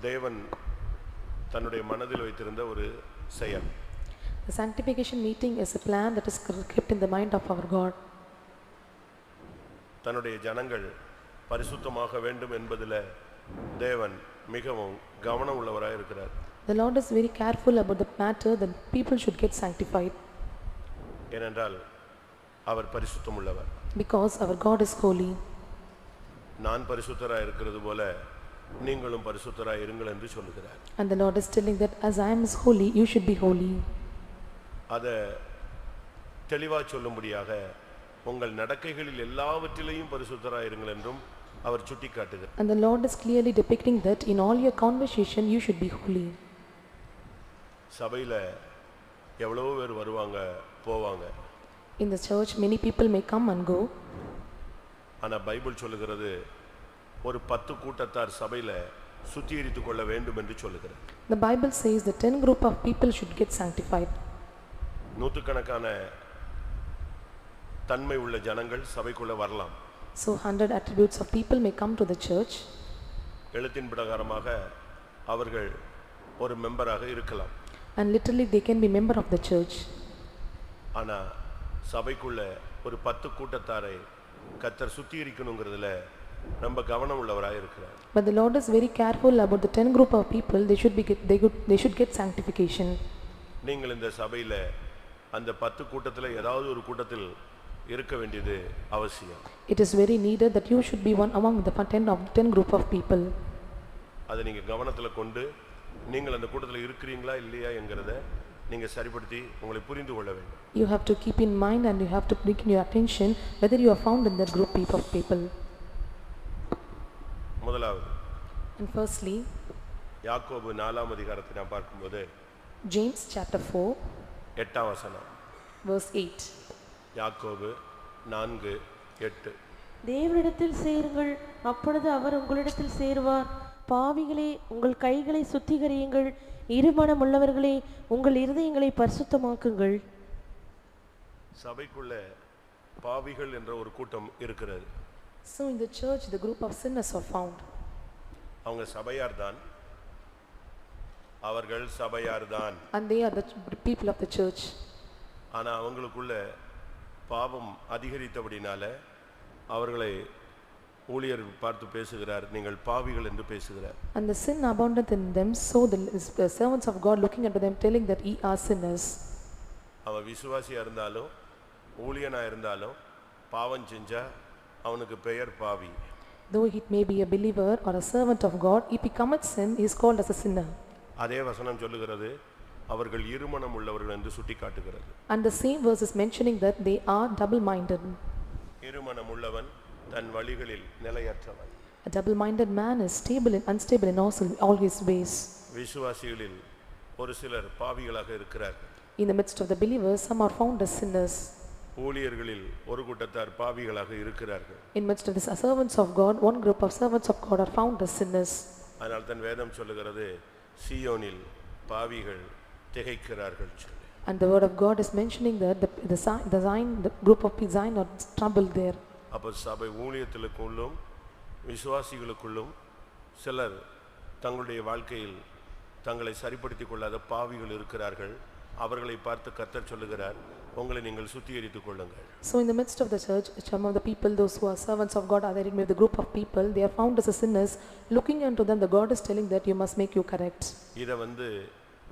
தேவன் தன்னுடைய மனதில் வைத்திருந்த ஒரு செயல். The sanctification meeting is a plan that is kept in the mind of our God. தன்னுடைய ஜனங்கள் பரிசுத்தமாக வேண்டும் என்பதில் தேவன் மிகவும் கவனம் உள்ளவராய் இருக்கிறார். The Lord is very careful about the matter that people should get sanctified. ஏனென்றால் அவர் பரிசுத்தம் உள்ளவர். Because our God is holy. நான் பரிசுத்தராய் இருக்கிறது போல நீங்களும் பரிசுத்தராய் இருங்கள் என்று சொல்கிறார். And the Lord is telling that as I am holy, you should be holy. அத தெளிவா சொல்லும்படியாக உங்கள் நடக்கைகளில் எல்லாவற்றிலேயும் பரிசுத்தராய் இருங்கள் என்றும் அவர் சுட்டிக்காட்டுகிறார். And the Lord is clearly depicting that in all your conversation you should be holy. சபையில எவ்வளவு பேர் வருவாங்க போவாங்க. In the church many people may come and go. ஆனா பைபிள் சொல்லுகிறது ஒரு 10 கூட்டத்தார் சபையில சுத்திகரித்துக் கொள்ள வேண்டும் என்று சொல்லுகிறது. The Bible says the 10 group of people should get sanctified. நூற்றுக்கணக்கான தன்மை உள்ள ஜனங்கள் சபைக்குள்ள வரலாம். So 100 attributes of people may come to the church. எழுத்தின் பிரகாரமாக அவர்கள் ஒரு மெம்பராக இருக்கலாம். And literally they can be member of the church. ஆனா சபைக்குள்ள ஒரு 10 கூட்டத்தாரை கர்த்தர் சுத்திகரிக்கணும்ங்கிறதுல ரொம்ப கவனம் உள்ளவராய் இருக்கிறார். But the Lord is very careful about the 10 group of people. They should get sanctification. நீங்கள் இந்த சபையில அந்த 10 கூட்டத்துல ஏதாவது ஒரு கூட்டத்தில் இருக்க வேண்டியது அவசியம். It is very needed that you should be one among the 10 group of people. அதை நீங்க கவனத்துல கொண்டு நீங்கள் அந்த கூட்டத்துல இருக்கிறீங்களா இல்லையா என்கிறதை நீங்க சரிப்படுத்தி உங்களை புரிந்து கொள்ள வேண்டும். You have to keep in mind and you have to bring in your attention whether you are found in that group of people. முதலாவது And firstly, யாக்கோபு 4ஆம் அதிகாரத்தை நாம் பார்க்கும்போது James chapter 4 8ஆம் வசனம். verse 8. யாக்கோபு 4:8. தேவனிடத்தில் சேருங்கள், அப்பொழுது அவர் உங்களிடத்தில் சேருவார். பாவிகளே, உங்கள் கைகளை சுத்திகரியுங்கள், இருமனம் உள்ளவர்களே, உங்கள் இருதயங்களை பரிசுத்தமாக்குங்கள். சபைக்குள்ள பாவிகள் என்ற ஒரு கூட்டம் இருக்கிறது. So in the church the group of sinners are found. அவங்க சபையார் தான், அவர்கள் சபையார் தான். And they are the people of the church. ஆனா அவங்களுக்குள்ள பாவம் அதிகரித்தபடினால அவர்களை ஊழியர் பார்த்து பேசுகிறார், நீங்கள் பாவிகள் என்று பேசுகிறார். And the sin abundant in them, so the servants of God looking unto them telling that ye are sinners. அவன் விசுவாசியா இருந்தாலும் ஊழியனா இருந்தாலும் பாவம் செஞ்சா அவனுக்கு பெயர் பாவி. Though he may be a believer or a servant of God, if he commits sin, he is called as a sinner. அதே வசனம் சொல்லுகிறது அவர்கள் இருமனம் உள்ளவர்கள் என்று சுட்டிக்காட்டுகிறது. And the same verse is mentioning that they are double-minded. இருமனம் உள்ளவன் தன் வழிகளில் நிலையற்றவன். A double-minded man is unstable in all his ways. விசுவாசிகளில் ஒரு சிலர் பாவிகளாக இருக்கிறார்கள். In the midst of the believers, some are found as sinners. ஊழியர்களில் ஒரு கூட்டத்தார் பாவிகளாக இருக்கிறார்கள். In midst of the servants of God, one group of servants of God are found as sinners. ஆனால் தன் வேதம் சொல்லுகிறது சீயோனில் பாவிகள் திகைக்கிறார்கள் சொல்லி. And the word of God is mentioning that the group of Zion are troubled there. அப்ப சபை ஊழியத்திற்குள்ளும் விசுவாசிகளுக்குள்ளும் சிலர் தங்களுடைய வாழ்க்கையில் தங்களை சரிப்படுத்திக் கொள்ளாத பாவிகள் இருக்கிறார்கள். அவர்களை பார்த்து கர்த்தர் சொல்லுகிறார், உங்களை நீங்கள் சுத்திகரித்துக் கொள்ளுங்கள். So in the midst of the church, some of the people, those who are servants of God, are there in the group of people, they are found as sinners. Looking unto them, the God is telling that you must make you correct. இத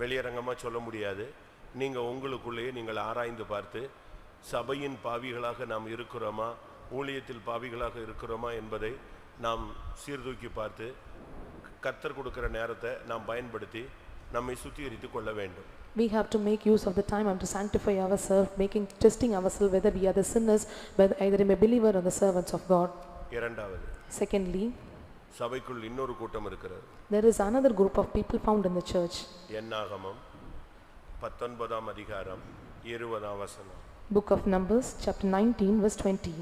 வெளியரங்கமா சொல்ல முடியாது. நீங்க உங்களுக்குள்ளேயே நீங்கள் ஆராய்ந்து பார்த்து சபையின் பாவிகளாக நாம் இருக்கிறோமா, ஊழியத்தில் பாவிகளாக இருக்கிறோமா என்பதை நாம் சீர்தூக்கி பார்த்து கர்த்தர் கொடுக்கிற நேரத்தை நாம் பயன்படுத்தி நம்மை சுத்திகரித்துக் கொள்ள வேண்டும். We have to make use of the time and to sanctify ourselves, testing ourselves whether we are the sinners, whether either a believer or the servants of God. இரண்டாவது, Secondly, சபைக்குள் இன்னொரு கூட்டம் இருக்கிறது. there is another group of people found in the church. என்னாகமம் 19ஆம் அதிகாரம் 20ஆம் வசனம். Book of Numbers chapter 19 verse 20.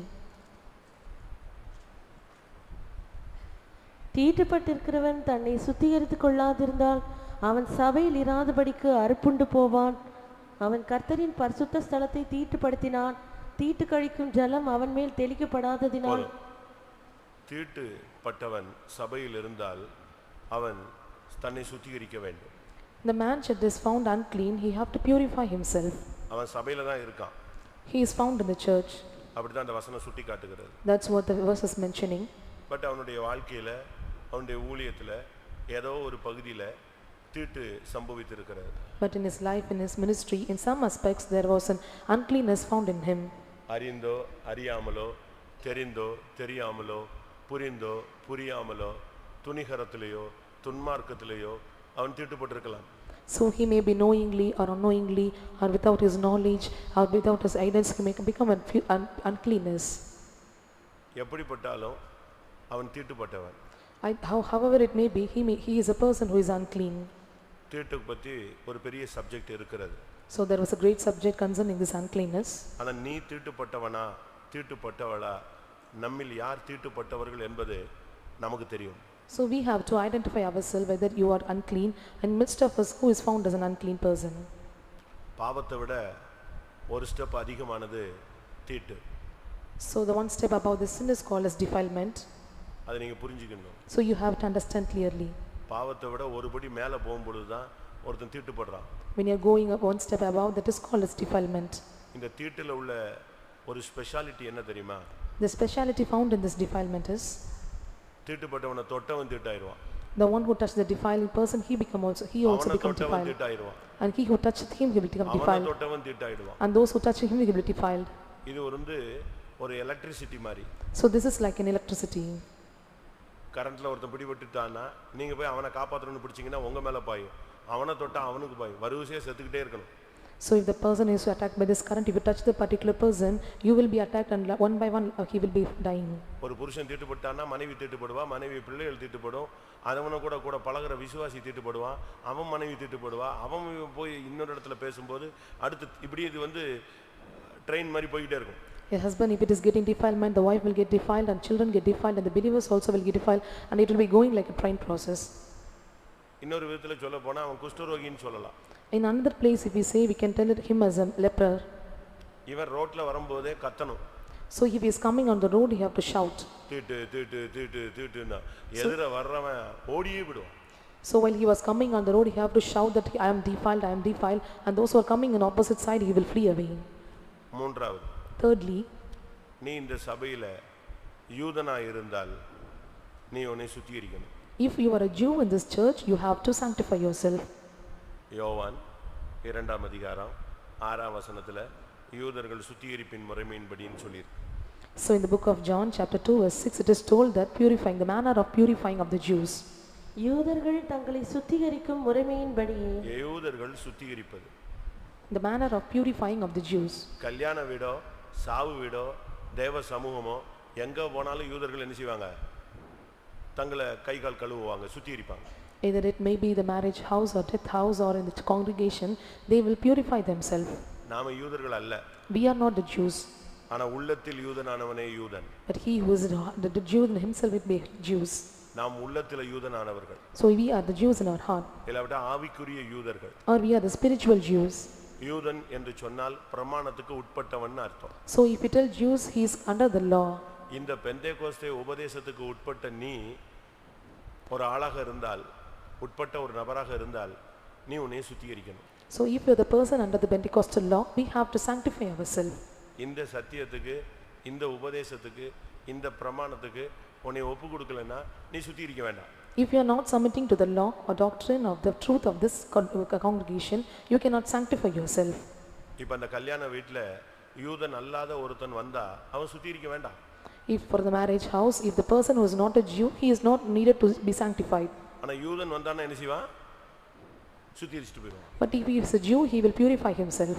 தீட்டுப்பட்டிருக்கிறவன் தன்னை சுத்திகரித்துக் கொள்ளாதிருந்தால் அவன் சபையில் இராதபடிக்கு அறுப்புண்டு போவான். அவன் கர்த்தரின் பரிசுத்த ஸ்தலத்தை தீட்டுப்படுத்தினான். தீட்டு கழிக்கும் ஜலம் அவன் மேல் தெளிக்கப்படாததினால் தீட்டுப்பட்டவன் சபையில் இருந்தால் அவன் தன்னை சுத்திகரிக்க வேண்டும். The man that is found unclean, he have to purify himself. அவன் சபையில தான் இருக்கான். He is found in the church. அப்படிதான் அந்த வசனம் சுட்டி காட்டுகிறது. That's what the verse is mentioning. But அவனுடைய வாழ்க்கையில அவனுடைய ஊழியத்துல ஏதோ ஒரு பகுதியில தீட்டு சம்பவித்திருக்கிறது. But in his life, in his ministry, in some aspects there was an uncleanness found in him. அறிந்தோ அறியாமலோ தெரிந்தோ தெரியாமலோ புரிந்தோ புரியாமலோ துணிகரத்திலேயோ துன்மார்க்கத்திலேயோ அவன் தீட்டுப்பட்டிருக்கலாம். So he may be knowingly or unknowingly or without his knowledge or without his guidance he may become uncleanness. எப்படிப்பட்டாலும் அவன் தீட்டுப்பட்டவன். However it may be, he is a person who is unclean. தீட்டு பத்தி ஒரு பெரிய subject இருக்கிறது. So there was a great subject concerning this uncleanness. ஆனா நீ தீட்டுப்பட்டவனா தீட்டுப்பட்டவளா நம்மில் யார் தீட்டுப்பட்டவர்கள் என்பது நமக்கு தெரியும். So we have to identify ourselves whether you are unclean and midst of us who is found as an unclean person. பாவத்தை விட ஒரு ஸ்டெப் அதிகமானது தீட்டு. So the one step above the sin is called as defilement. அதை நீங்க புரிஞ்சுக்கணும். So you have to understand clearly. பாவத்தை விட ஒருபடி மேல போகும்போது தான் ஒருத்தன் தீட்டுப்படுறான். When you are going up one step above, that is called as defilement. இந்த தீட்டுல உள்ள ஒரு ஸ்பெஷாலிட்டி என்ன தெரியுமா? The speciality found in this defilement is தீட்டுப்பட்டவனை தொட்டவன் தீட்டாயிருவான். the one who touched the defiling person, he also become defiled. And he who touched him, he will become defiled. தொட்டவன் தீட்டாயிடுவான். And those who touch him, he will be defiled. இது ஒரு electricity மாதிரி. So this is like an electricity. கரண்ட்ல ஒருத்தன் பிடிபட்டுட்டானா நீங்க போய் அவனை காப்பாத்தணும்னு பிடிச்சீங்கன்னா உங்க மேல பாயும். அவனை தொட்டா அவனுக்கு பாயும். வரிசையா செத்துக்கிட்டே இருக்கணும். So if the person is attacked by this current, if you touch the particular person, you will be attacked and one by one he will be dying. ஒரு புருஷன் தீட்டுப்பட்டானா மனைவி தீட்டுப்படுவா, மனைவி பிள்ளைகள் தீட்டுப்படும். அவன கூட பழகுற விசுவாசி தீட்டுப்படுவான், அவன் மனைவி தீட்டுப்படுவா. அவன் போய் இன்னொரு இடத்துல பேசும்போது அடுத்து இப்படி இது ட்ரெயின் மாதிரி போயிட்டே இருக்கும். A husband, if it is getting defilement, the wife will get defiled and children get defiled and the believers also will get defiled and it will be going like a train process. இன்னொரு விதத்துல சொல்ல போனா அவன் குஷ்டரோகின்னு சொல்லலாம். In another place, if we say, we can tell him as a leper. இவன் ரோட்ல வரும்போதே கத்தணும். So if he is coming on the road, he have to shout. தீட்டு தீட்டு தீட்டு தீட்டுன்னா எதிர வர்றவன் ஓடியே விடுவான். So while he was coming on the road, he have to shout that I am defiled, I am defiled, and those who are coming on opposite side, he will flee away. மூன்றாவது, Thirdly, நீ இந்த சபையில யூதனா இருந்தால் நீ உன்னை சுத்திகரிக்கணும். if you are a Jew in this church, you have to sanctify yourself. யோவான் 2ஆம் அதிகாரம் 6ஆம் வசனத்துல யூதர்கள் சுத்திகரிப்பின் முறைமையின்படின்னு சொல்லியிருக்கு. So in the book of John chapter 2 verse 6 it is told that purifying, the manner of purifying of the Jews. யூதர்கள் தங்களை சுத்திகரிக்கும் முறைமையின்படியே. யூதர்கள் சுத்திகரிப்பது. The manner of purifying of the Jews. கல்யாண வீடோ சாவு வீடோ தேவ சமூகமோ எங்க போனாலும் யூதர்கள் என்ன செய்வாங்க? தங்களை கை கால் கழுவுவாங்க, சுத்திகரிப்பாங்க. Either it may be the marriage house or death house or in the congregation, they will purify themselves. நாம யூதர்கள் அல்ல. We are not the Jews. ஆனா உள்ளத்தில் யூதனானவனே யூதன். But he who is the Jew in himself will be Jews. நாம் உள்ளத்தில யூதனானவர்கள். So we are the Jews in our heart. இல்லாவிட்டா ஆவிக்குரிய யூதர்கள். Or we are the spiritual Jews. யூதன் என்று சொன்னால் பிரமாணத்துக்கு உட்பட்டவன் அர்த்தம். So if we tell Jews, he is under the law. இந்த பெந்தேகோஸ்தே உபதேசத்துக்கு உட்பட்ட நீ ஒரு ஆளாக இருந்தால், உட்பட்ட ஒரு நபராக இருந்தால் நீ உன்னை சுத்திகரிக்கணும். So if you are the person under the Pentecostal law, we have to sanctify ourselves. இந்த சத்தியத்துக்கு, இந்த உபதேசத்துக்கு, இந்த பிரமாணத்துக்கு உன்னை ஒப்பு கொடுக்கலன்னா நீ சுத்திகரிக்க வேண்டாம். If you are not submitting to the law or doctrine of the truth of this congregation, you cannot sanctify yourself. இப்ப அந்த கல்யாண வீட்ல யூதன் அல்லாத ஒருத்தன் வந்தா அவன் சுத்திகரிக்க வேண்டாம். If for the marriage house, if the person who is not a Jew, he is not needed to be sanctified. ஆனா யூதன் வந்தானா என்ன செய்வான்? சுத்திகரிச்சிட்டு போயிடுவான். But if he is a Jew, he will purify himself.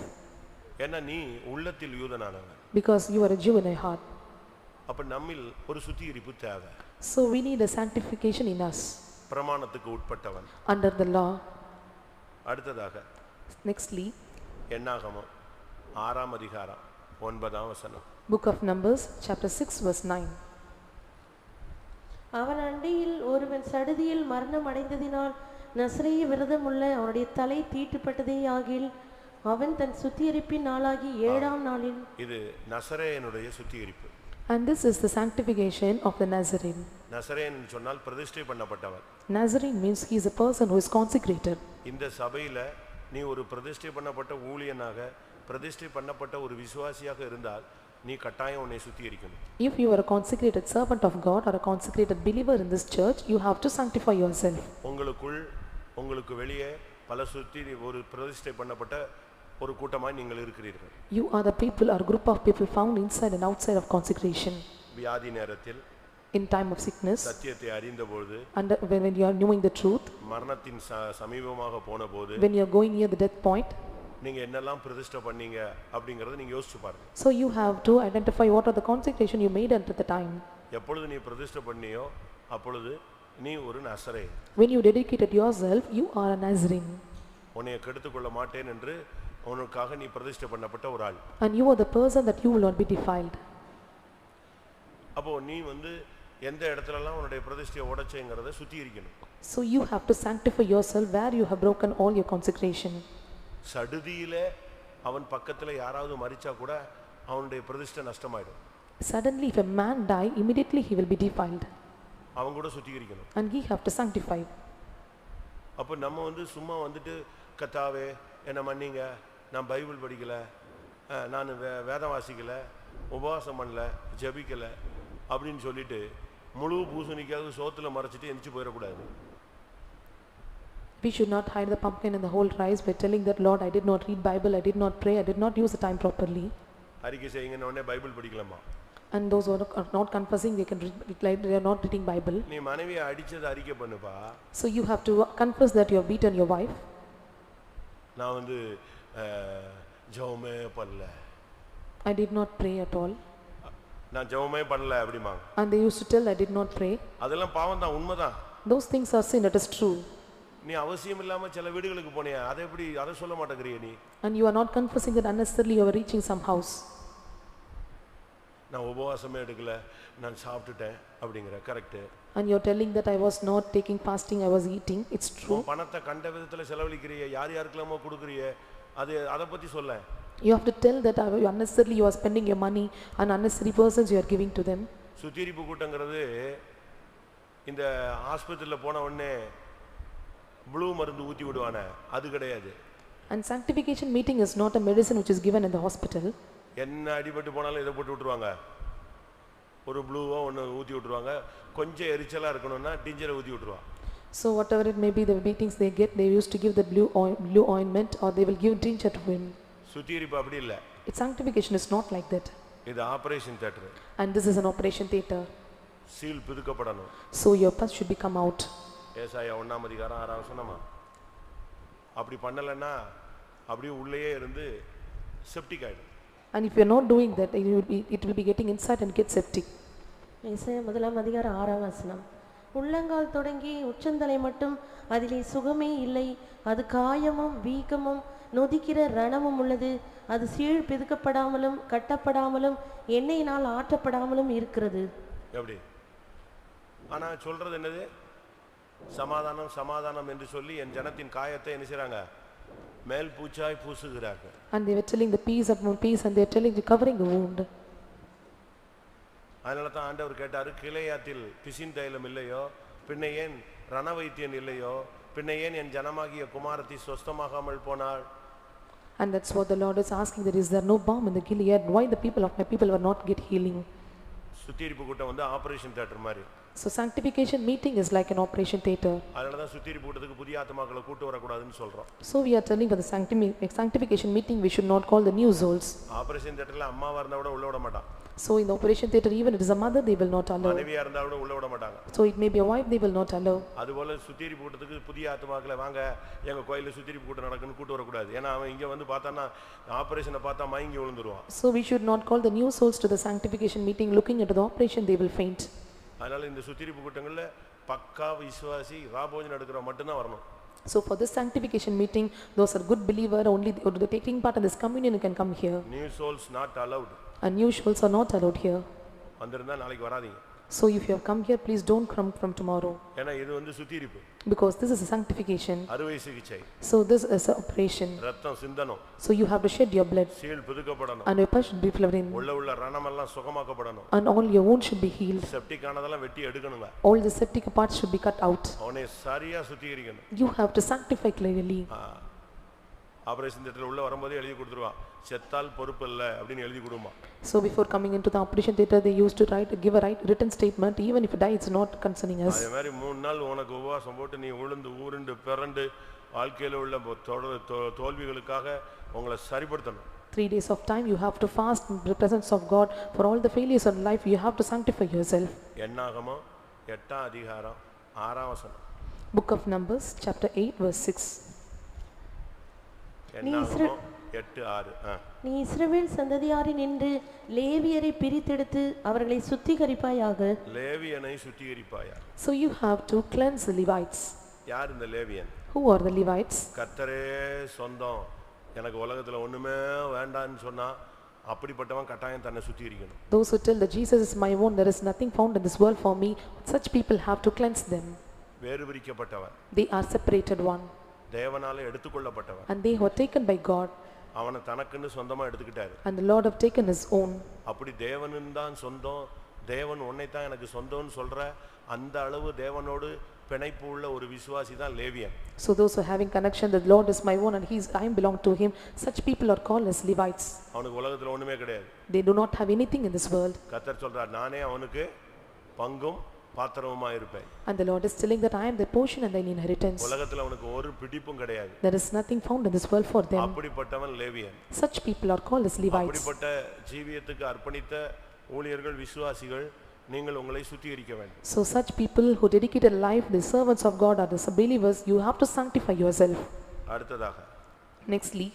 ஏன்னா நீ உள்ளத்தில் யூதனானவன். Because you are a Jew in your heart. அப்ப நம்மில் ஒரு சுத்திகரிப்பு தேவை. So we need a sanctification in us. பிரமாணத்துக்கு உட்பட்டவன். Under the law. அடுத்ததாக Nextly, என்னாகமம் 6ஆம் அதிகாரம் 9ஆம் வசனம். Book of Numbers chapter 6 verse 9. அவன் அண்டையில் ஒருவன் சடுதியில் மரணம் அடைந்ததினால் நசரேய விரதமுள்ள அவனுடைய தலை தீட்டுப்பட்டதே ஆகில் அவன் தன் சுத்திகரிப்பின் நாளாகி 7ஆம் நாளில். இது நசரேயனுடைய சுத்திகரிப்பு. And this is the sanctification of the Nazarene. நசரேயன் சொன்னால் பிரதிஷ்டை பண்ணப்பட்டவன். Nazarene means he is a person who is consecrated. இந்த சபையில நீ ஒரு பிரதிஷ்டை பண்ணப்பட்ட ஊழியனாக பிரதிஷ்டை பண்ணப்பட்ட ஒரு விசுவாசியாக இருந்தால் நீ கட்டாயம் உன்னை சுத்திகரிக்கணும். If you are a consecrated servant of God or a consecrated believer in this church, you have to sanctify yourself. உங்களுக்கு வெளியே பல சுத்தி ஒரு பிரதிஷ்டை பண்ணப்பட்ட ஒரு கூட்டமாய் நீங்கள் இருக்கிறீர்கள். You are the people or group of people found inside and outside of consecration. வியாதி நேரத்தில் in time of sickness சத்தியத்தை அறிந்தபோது and when you are knowing the truth, மரணத்தின் சமீபமாக போனபோது when you are going near the death point, நீங்க என்னெல்லாம் பிரதிஷ்டை பண்ணீங்க அப்படிங்கறத நீங்க யோசிச்சு பாருங்க. so you have to identify what are the consecration you made at the time. எப்பொழுது நீ பிரதிஷ்டை பண்ணியோ அப்பொழுது நீ ஒரு நசரேயன். When you dedicated yourself, you are a Nazarene. உன்னை கெடுத்துக் கொள்ள மாட்டேன் என்று உனக்காக நீ பிரதிஷ்டை பண்ணப்பட்ட ஒரு ஆள். And you are the person that you will not be defiled. அப்போ நீ எந்த இடத்துலலாம் உன்னுடைய பிரதிஷ்டையை உடைச்சேங்கறதை சுத்திகரிக்கணும். So you have to sanctify yourself where you have broken all your consecration. சடுதியிலே அவன் பக்கத்துல யாராவது மரிச்சா கூட அவனுடைய பிரதிஷ்டை நஷ்டமாயிடும். Suddenly if a man die, immediately he will be defiled. அவன் கூட சுத்திகரிக்கணும். And he have to sanctify. அப்ப நம்ம சும்மா கர்த்தாவே என்ன மன்னிங்க, நான் பைபிள் படிக்கல, நான் வேதம் வாசிக்கல, உபவாசம் பண்ணல, ஜெபிக்கல அப்படினு சொல்லிட்டு முழு பூசணிக்காக சோத்துல மறைச்சிட்டு எந்திச்சு போயிர கூடாது. We should not hide the pumpkin in the whole rice by telling that Lord, I did not read Bible, I did not pray, I did not use the time properly. அறிக்கை செய்யுங்கன உடனே பைபிள் படிக்கலாமா? And those who are not confessing, they can read, they are not reading Bible. நீ மனைவியை அடிச்சத அறிக்கை பண்ணுப்பா. So you have to confess that you have beaten your wife. நான் ஜெபமே பண்ணல. I did not pray at all. நான் ஜெபமே பண்ணல அப்படிமாங்க. And they used to tell I did not pray. அதெல்லாம் பாவம் தான், உண்மைதான். Those things are sin, it is true. நீ அவசியம் இல்லாம சில வீடுகளுக்கு போனியா, அதை சொல்ல மாட்டேங்கறியே நீ. And you are not confessing that unnecessarily you are reaching some house. நான் உபவாசமே எடுக்கல, நான் சாப்பிட்டுட்டேன் அப்படிங்கற correct. And you are telling that I was not taking fasting, I was eating, it's true. பணத்தை கண்ட விதத்துல செலவழிக்கறியே, யாருக்கெல்லாமோ கொடுக்கறியே, அத பத்தி சொல்ல. You have to tell that unnecessarily you are spending your money and unnecessary persons you are giving to them. சுத்திகரிப்பு கூட்டங்கிறது இந்த ஹாஸ்பிடல்ல போன உடனே ப்ளூ மருந்து ஊத்தி விடுவானே, அது கிடையாது. And sanctification meeting is not a medicine which is given in the hospital. என்ன அடிபட்டு போனாலும் இத போட்டு விட்டுருவாங்க. ஒரு ப்ளூவோ ஒன்னு ஊத்தி விட்டுருவாங்க. கொஞ்சம் எரிச்சலா இருக்கணும்னா டிஞ்சரை ஊத்தி விட்டுருவாங்க. So whatever it may be, the beatings they get, they used to give the blue ointment or they will give ginger to him. சுத்திகரிப்பு அப்படி இல்ல. Its sanctification is not like that. இது operation theatre. And this is an operation theater. சீல் பிதுக்கப்படணும். So your pus should be come out. ஏசாயா 1 அதிகாரம் 6 வசனமா. அப்படி பண்ணலன்னா அப்படியே உள்ளேயே இருந்து செப்டிக் ஆயிடும். And if you are not doing that, it will be getting inside and get septic. ஏசாயா 1 அதிகாரம் 6 வசனம். உள்ளங்கால் தொடங்கி உச்சந்தலை மட்டும் அதிலே சுகமே இல்லை, அது காயமும் வீக்கமும் நொதிக்கிற ரணமும் உள்ளது, அது சீழ் பிதுக்கப்படாமலும் கட்டப்படாமலும் எண்ணெயினால் ஆற்றப்படாமலும் இருக்கிறது. எப்படி? ஆனா சொல்றது என்னது? சமாதானம் சமாதானம் என்று சொல்லி என் ஜனத்தின் காயத்தை என்ன செய்றாங்க? மேல் பூச்சாய் பூசுகிறார்கள். And they were telling the peace upon peace and they are telling covering the wound. அதனால தான் ஆண்டவர் கேட்டாரு, கிளையாத்தில் பிசின் தைலம் இல்லையோ, பின்ன ஏன் ரணவைத்தியன் இல்லையோ, பின்ன ஏன் என் ஜனமாகிய குமாரத்தி சொஸ்தமாகாமல் போனாள்? And that's what the Lord is asking, that is there no balm in the Gilead, why the people of my people were not get healing? சுத்திகரிப்பு கூட்டம் ஆபரேஷன் தியேட்டர் மாதிரி. So sanctification meeting is like an operation theater. அதனால தான் சுத்திகரிப்பு கூட்டத்துக்கு புதிய ஆத்துமாக்களை கூட்டி வர கூடாதுன்னு சொல்றோம். So we are telling for the sanctification meeting we should not call the new souls. Operation தியேட்டர்ல அம்மாவா இருந்தா கூட உள்ள விட மாட்டாங்க. So in the operation theater, even it is a mother, they will not allow. மனைவியா இருந்தா கூட உள்ள விட மாட்டாங்க. So it may be a wife, they will not allow. அதுபோல சுத்திகரிப்பு கூட்டத்துக்கு புதிய ஆத்துமாக்களை வாங்க எங்க கோயில்ல சுத்திகரிப்பு கூட்டம் நடக்குன்னு கூட்டி வர கூடாது. ஏன்னா அவன் இங்க பார்த்தானா ஆபரேஷனை பார்த்தா மயங்கி விழுந்துருவான். So we should not call the new souls to the sanctification meeting, looking into the operation they will faint. அதனால இந்த சுத்திகரிப்பு கூட்டங்கள்ல பக்கா விசுவாசி ராபோஜன் எடுக்கிற மட்டும் தான் வரணும். So for this sanctification meeting, those are good believer only the taking part in this communion can come here. New souls not allowed. And new souls are not allowed here. வந்திருந்தா நாளைக்கு வராதீங்க. So if you have come here, please don't come from tomorrow, ஏன்னா இது வந்து சுத்திகரிப்பு, because this is a sanctification. அறுவை சிகிச்சை, So this is an operation. ரத்தம் சிந்தணும், So you have to shed your blood, சீல் புதுக்கப்படணும், and your blood should be flowed in, உள்ள ரணமெல்லாம் சுகமாக்கப்படணும், and all your wounds should be healed. Septic ஆனதெல்லாம் வெட்டி எடுக்கணுங்க, All the septic parts should be cut out. அவனை சரியா சுத்திகரிக்கணும். You have to sanctify clearly. Operation தியேட்டர்ல உள்ள வரும்போதே எழுதி கொடுத்துருவான், செத்தால் பொறுப்பு இல்ல அப்படின்னு எழுதி கொடுமா. So before coming into the operation theater, they used to give a written statement, even if you die, it's not concerning us. அதே மாதிரி 3 நாள் உனக்கு உபவாசம் போட்டு நீ உளுந்து ஊருண்டு பிறண்டு வாழ்க்கையில உள்ள தோல்விகளுக்காக உங்களை சரிப்படுத்தணும். 3 days of time you have to fast in the presence of God for all the failures of life. You have to sanctify yourself. என்னாகமோ 8ஆம் அதிகாரம் 6ஆம் வசனம். Book of Numbers chapter 8 verse 6. என்னாகமோ 8:6. நீ இஸ்ரவேல் சந்ததியாரில் நின்று லேவியரை பிரித்தெடுத்து அவர்களை சுத்திகரிப்பாயாக. லேவியனை சுத்திகரிப்பாயாக. So you have to cleanse the Levites. யார் இந்த லேவியன்? Who are the Levites? கர்த்தரே சொந்தம், எனக்கு உலகத்துல ஒண்ணுமே வேண்டாம்னு சொன்னா அப்படிப்பட்டவன் கட்டாயம் தன்னை சுத்திகரிக்கணும். Those who tell that Jesus is my own, there is nothing found in this world for me, such people have to cleanse them. வேறு பிரிக்கப்பட்டவன். They are separated one. தேவனாலே எடுத்துக்கொள்ளப்பட்டவன். And they were taken by God. அவனை தனக்குன்னு சொந்தமா எடுத்துக்கிட்டாரு. And the Lord have taken his own. அப்படி தேவனின் தான் சொந்தம், தேவன் உன்னை தான் எனக்கு சொந்தம்னு சொல்ற அந்த அளவு தேவனோடு பிணைப்பு உள்ள ஒரு விசுவாசி தான் லேவியன். So those who having connection, the Lord is my own and I belong to him, such people are called as Levites. அவனுக்கு உலகத்துல ஒண்ணுமே கிடையாது. They do not have anything in this world. கர்த்தர் சொல்றார், நானே அவனுக்கு பங்கும் பாத்திரமுமா இருப்பேன். And the Lord is telling that I am the portion and thine inheritance. உலகத்துல அவனுக்கு ஒரு பிடிப்பும் கிடையாது. There is nothing found in this world for them. அப்படிப்பட்டவன் லேவியன். Such people are called as Levites. அப்படிப்பட்ட ஜீவியத்துக்கு அர்ப்பணித்த ஊழியர்கள் விசுவாசிகள் நீங்கள் உங்களை சுத்திகரிக்க வேண்டும். So such people who dedicated life, the servants of God are the believers, you have to sanctify yourself. அடுத்ததாக Nextly,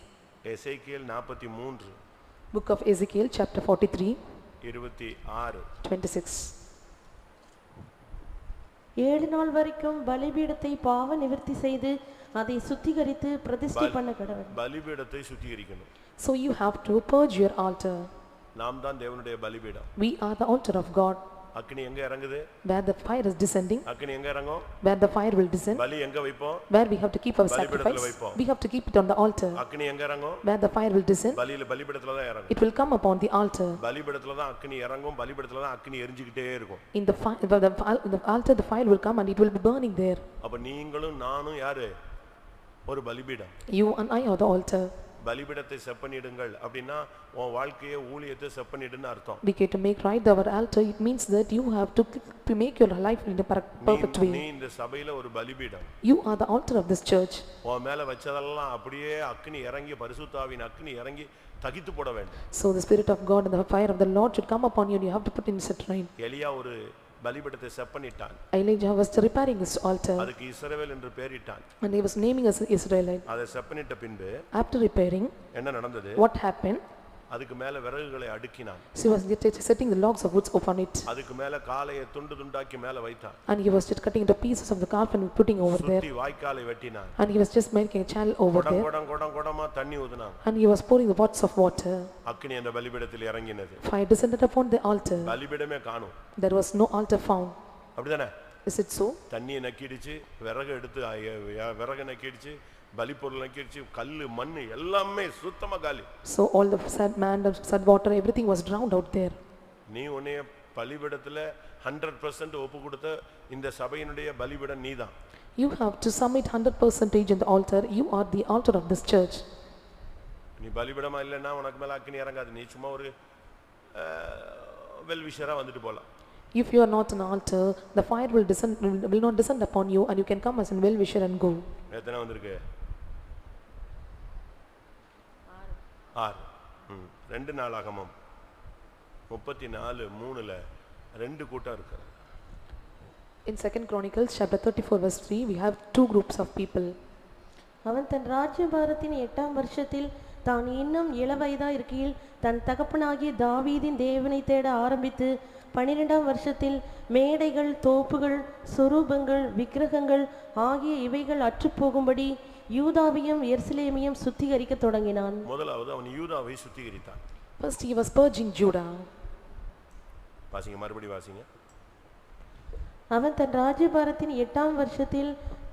Ezekiel 43 book of Ezekiel chapter 43 26. 26. 7 நாள் வரைக்கும் பலிபீடத்தை பாவ நிவர்த்தி செய்து அதை சுத்திகரித்து பிரதிஷ்டை பண்ண கடவன். பலிபீடத்தை சுத்திகரிக்கணும். So you have to purge your altar. நாம் தான் தேவனுடைய பலிபீடம். We are the altar of God. அக்கினி எங்க இறங்குது? Where the fire is descending, அக்கினி எங்க இறங்கும்? where the fire will descend, பலி எங்க வைப்போம்? where we have to keep our பலிபீடத்துல sacrifice, வைப்போம். we have to keep it on the altar. அக்கினி எங்க இறங்கும்? Where the fire will descend, பலிபீடத்துல தான் இறங்கும். it will come upon the altar. பலிபீடத்துல தான் அக்கினி இறங்கும், பலிபீடத்துல தான் அக்கினி எரிஞ்சிக்கிட்டே இருக்கும். In the altar the fire will come and it will be burning there. அப்ப நீங்களும் நானும் யாரு? ஒரு பலிபீடம். You and I are the altar. பலிபீடத்தை செப்பனிடுங்கள் அப்படின்னா உன் வாழ்க்கையை ஊழியத்தை செப்பனிடுன்னு அர்த்தம். We get to make right our altar. It means that you have to make your life in a perfect way. நீ இந்த சபையில ஒரு பலிபீடம். You are the altar of this church. உன் மேல வச்சதெல்லாம் அப்படியே அக்கினி இறங்கி பரிசுத்த ஆவியின் அக்கினி இறங்கி தகித்து போட வேண்டும். So the spirit of God and the fire of the Lord should come upon you and you have to put in set right. எலியா ஒரு பலிபீடத்தை செப்பனிட்டான். Elijah was repairing his altar அதுக்கு இஸ்ரவேல் என்று பெயரிட்டான். and he was naming as Israelite. அதை செப்பனிட்ட பின்பு After repairing, என்ன நடந்தது? what happened? அதுக்கு மேல விறகுகளை அடுக்கினான். So he was setting the logs of woods upon it அதுக்கு மேல காளையை துண்டு துண்டாக்கி மேல வைத்தான். and he was just cutting into pieces of the calf and putting over there சுத்தி வாய்க்காலை வெட்டினான். and he was just making a channel over there குடமா தண்ணி ஊதுனான். and he was pouring the pots of water. அக்கினி அந்த பலிபீடத்தில் இறங்கினது. Fire descended upon the altar. பலிபீடமே காணும். There was no altar found. அப்படிதானே? Is it so? தண்ணியை நக்கிடுச்சு, விறகு எடுத்து விறகு நக்கிடுச்சு, பலிபொருள் நக்கிடுச்சு, கல்லு மண்ணு எல்லாமே சுத்தமா காலி. So all the sad water, everything was drowned out there. நீ உன்னைய பலிபீடத்துல 100% ஒப்பு கொடுத்த இந்த சபையினுடைய பலிபீடம் நீதான். You have to submit 100% in the altar. You are the altar of this church. நீ பலிபீடமா இல்லைன்னா உனக்கு மேல அக்கினி இறங்காது. நீ சும்மா ஒரு வெல்விஷரா வந்துட்டு போலாம். If you are not an altar, the fire will not descend upon you and you can come as a well-wisher and go. எத்தனை வந்திருக்கு? 6. 2 நாளாகமம் 34:3 ரெண்டு கூட்டம் இருக்கு. In 2 Chronicles chapter 34 verse 3 we have two groups of people. அவன் தன் ராஜ்யபாரத்தின் 8ஆம் வருஷத்தில் தான் இன்னும் இளவயதா இருக்கையில் தன் தகப்பனாகிய தாவீதின் தேவனை தேட ஆரம்பித்து 12ஆம் வருஷத்தில் மேடைகள், தோப்புகள், சொரூபங்கள், விக்கிரகங்கள் ஆகிய இவைகள் அற்றுப்போகும்படி யூதாவையும் எருசலேமையும் சுத்திகரிக்க தொடங்கினான். முதலாவது அவன் யூதாவை சுத்திகரித்தான். First he was purging Judah. வாசிங்க, மறுபடியும் வாசிங்க. அவன் தன் ராஜ்யபாரத்தின் 8ஆம் வருஷத்தில்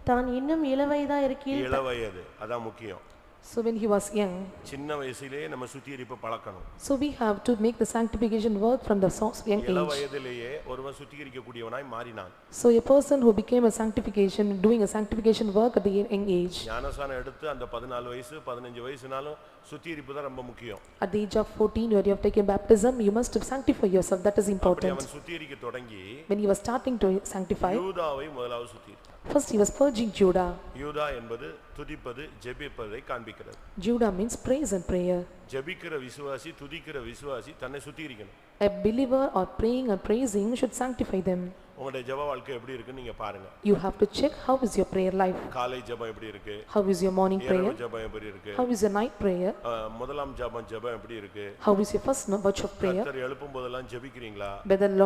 தான் இன்னும் இளவயதா இருக்கையில் இளவயது அதான் முக்கியம். So when he was young, சின்ன வயசிலே நம்ம சுத்திகரிப்பு பழக்கணும். so we have to make the sanctification work from the young age. இளவயதிலேயே ஒருவன் சுத்திகரிக்க கூடியவனாய் மாறினான். So a person who became a sanctification, doing a sanctification work at the young age. ஞானஸ்நானம் எடுத்து அந்த 14 வயசு 15 வயசுனாலும் சுத்திகரிப்பு தான் ரொம்ப முக்கியம். At the age of 14 where you have taken baptism, you must sanctify yourself, that is அப்படி important. அவன் சுத்திகரிக்க தொடங்கி When he was starting to sanctify, யூதாவை முதலாவது சுத்திகரித்தான். first he was purging Judah. யூதா என்பது துதிப்பது ஜெபிப்பதை காண்பிக்கிறது. Judah means praise and prayer. ஜெபிக்கிற விசுவாசி துதிக்கிற விசுவாசி தன்னை சுத்திகரிக்கணும். A believer or praying and praising should sanctify them. உங்களுடைய ஜெப வாழ்க்கை எப்படி இருக்குன்னு நீங்க பாருங்க. You have to check how is your prayer life. காலை ஜெபம் எப்படி இருக்கு? How is your morning prayer? இரவு ஜெபம் எப்படி இருக்கு? How is your night prayer? முதலாம் ஜெபம் எப்படி இருக்கு? How is your first watch of prayer? கர்த்தர் எழுப்பும் போதெல்லாம் ஜெபிக்கிறீங்களா?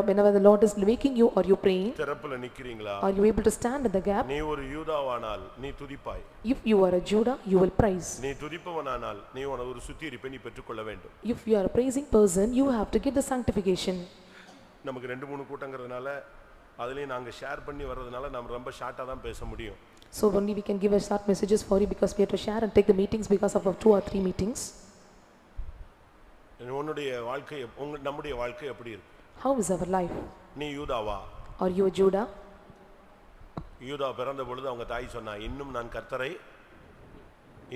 Whenever the Lord is waking you, are you praying? திறப்புல நிக்கிறீங்களா? Are you able to stand in the gap? நீ ஒரு யூதாவானால் நீ துதிப்பாய். If you are a Judah, you will praise. நீ துதிப்பவனானால் நீ ஒரு சுத்திகரிப்பை நீ பெற்றுக்கொள்ள வேண்டும். If you are a praising person, you have to get the sanctification. நமக்கு 2-3 கூட்டங்கிறதுனால அதுலயும் நாங்க ஷேர் பண்ணி வர்றதுனால நம்ம ரொம்ப ஷார்ட்டா தான் பேச முடியும். So only we can give a short messages for you because we have to share and take the meetings because of 2 or 3 meetings. உன்னுடைய வாழ்க்கை நம்முடைய வாழ்க்கை எப்படி இருக்கு? How is our life? நீ யூதாவா? Are you a Judah? யூதா பிறந்த பொழுது அவங்க தாய் சொன்னா இன்னும் நான் கர்த்தரை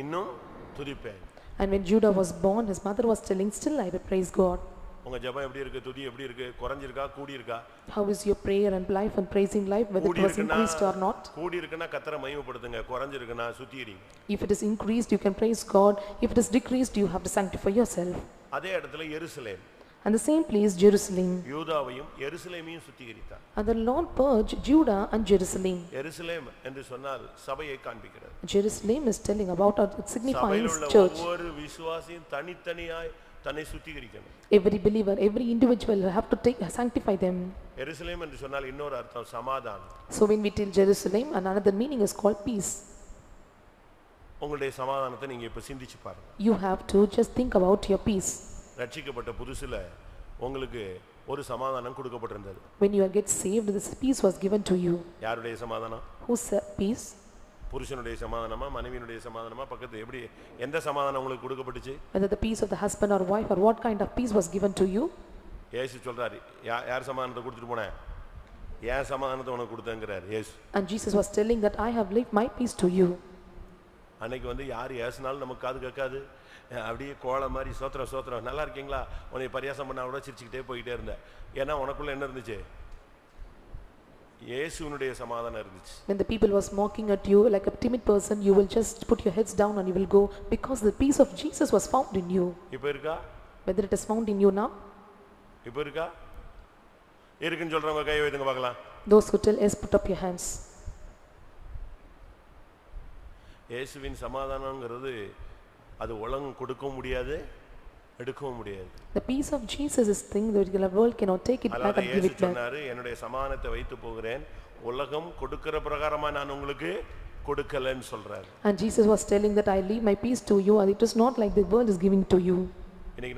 இன்னும் துதிப்பேன். And when Judah was born, his mother was telling, still I will praise God. உங்க ஜெபம் எப்படி இருக்கு? துதி எப்படி இருக்கு? குறஞ்சிருக்கா கூடி இருக்கா? How is your prayer and life and praising life, whether it was increased or not? கூடி இருக்குன்னா கர்த்தரை மகிமைப்படுத்துங்க, குறஞ்சிருக்குன்னா சுத்திகரிங்க. If it is increased, you can praise God. If it is decreased, you have to sanctify yourself. அதே இடத்துல எருசலேம். And the same place, Jerusalem. யூதாவையும் எருசலேமையும் சுத்திகரித்தார். And the Lord purged Judah and Jerusalem. எருசலேம் என்று சொன்னால் சபையை காண்பிக்கிறது. Jerusalem is telling about it signifies சபையிலுள்ள church. ஒவ்வொரு விசுவாசியும் தனித்தனியாய் தன்னை சுத்திகரிக்கணும். Every believer, every individual have to sanctify them. எருசலேம் என்று சொன்னால் இன்னொரு அர்த்தம் சமாதானம். So when we tell Jerusalem, another meaning is called peace. உங்களுடைய சமாதானத்தை நீங்க இப்ப சிந்திச்சு பாருங்க. You have to just think about your peace. ரட்சிக்கப்பட்ட புதுசுல உங்களுக்கு ஒரு சமாதானம் கொடுக்கப்பட்டிருந்தது. When you get saved, this peace was given to you. யாருடைய சமாதானம்? Whose peace? புருஷனுடைய சமாதானமா மனைவியினுடைய சமாதானமா பக்கத்து எப்படி எந்த சமாதானம் உங்களுக்கு கொடுக்கப்பட்டுச்சு? Whether the peace of the husband or wife or what kind of peace was given to you? இயேசு சொல்றாரு யார் சமாதானத்தை கொடுத்துட்டு போனே? ஏன் சமாதானத்தை உனக்கு கொடுத்தேங்கறார் இயேசு. And Jesus was telling that I have left my peace to you. அன்னைக்கு யார் ஏசுனாலும் நமக்கு காது கேட்காது. அப்படியே கோளை மாதிரி சோத்திரம் நல்லா இருக்கீங்களா உன்னை பரியாசம் பண்ணா கூட சிரிச்சுக்கிட்டே போயிட்டே இருந்தேன். ஏன்னா உனக்குள்ள என்ன இருந்துச்சு? இயேசுனுடைய சமாதானம் இருந்துச்சு. When the people was mocking at you like a timid person, you will just put your heads down and you will go because the peace of Jesus was found in you. இப்போ இருக்கா? Whether it is found in you now? இப்போ இருக்கா? இருக்குன்னு சொல்றவங்க கை வைத்துங்க பார்க்கலாம். Those who tell yes, put up your hands. இயேசுவின் சமாதானம்ங்கிறது அது உலகம் கொடுக்க முடியாது எடுக்கவும் முடியாது. The peace of Jesus is thing that the world cannot take it back and give it back. சொன்னாரு என்னுடைய சமாதானத்தை வைத்து போகிறேன் உலகம் கொடுக்கிற பிரகாரமா நான் உங்களுக்கு கொடுக்கலன்னு சொல்றாரு. And Jesus was telling that I leave my peace to you and it is not like the world is giving to you. இன்னைக்கு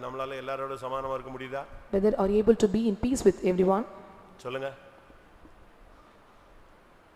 நம்மளால எல்லாரோட சமாதானமா இருக்க முடியுதா? Whether are you able to be in peace with everyone? சொல்லுங்க.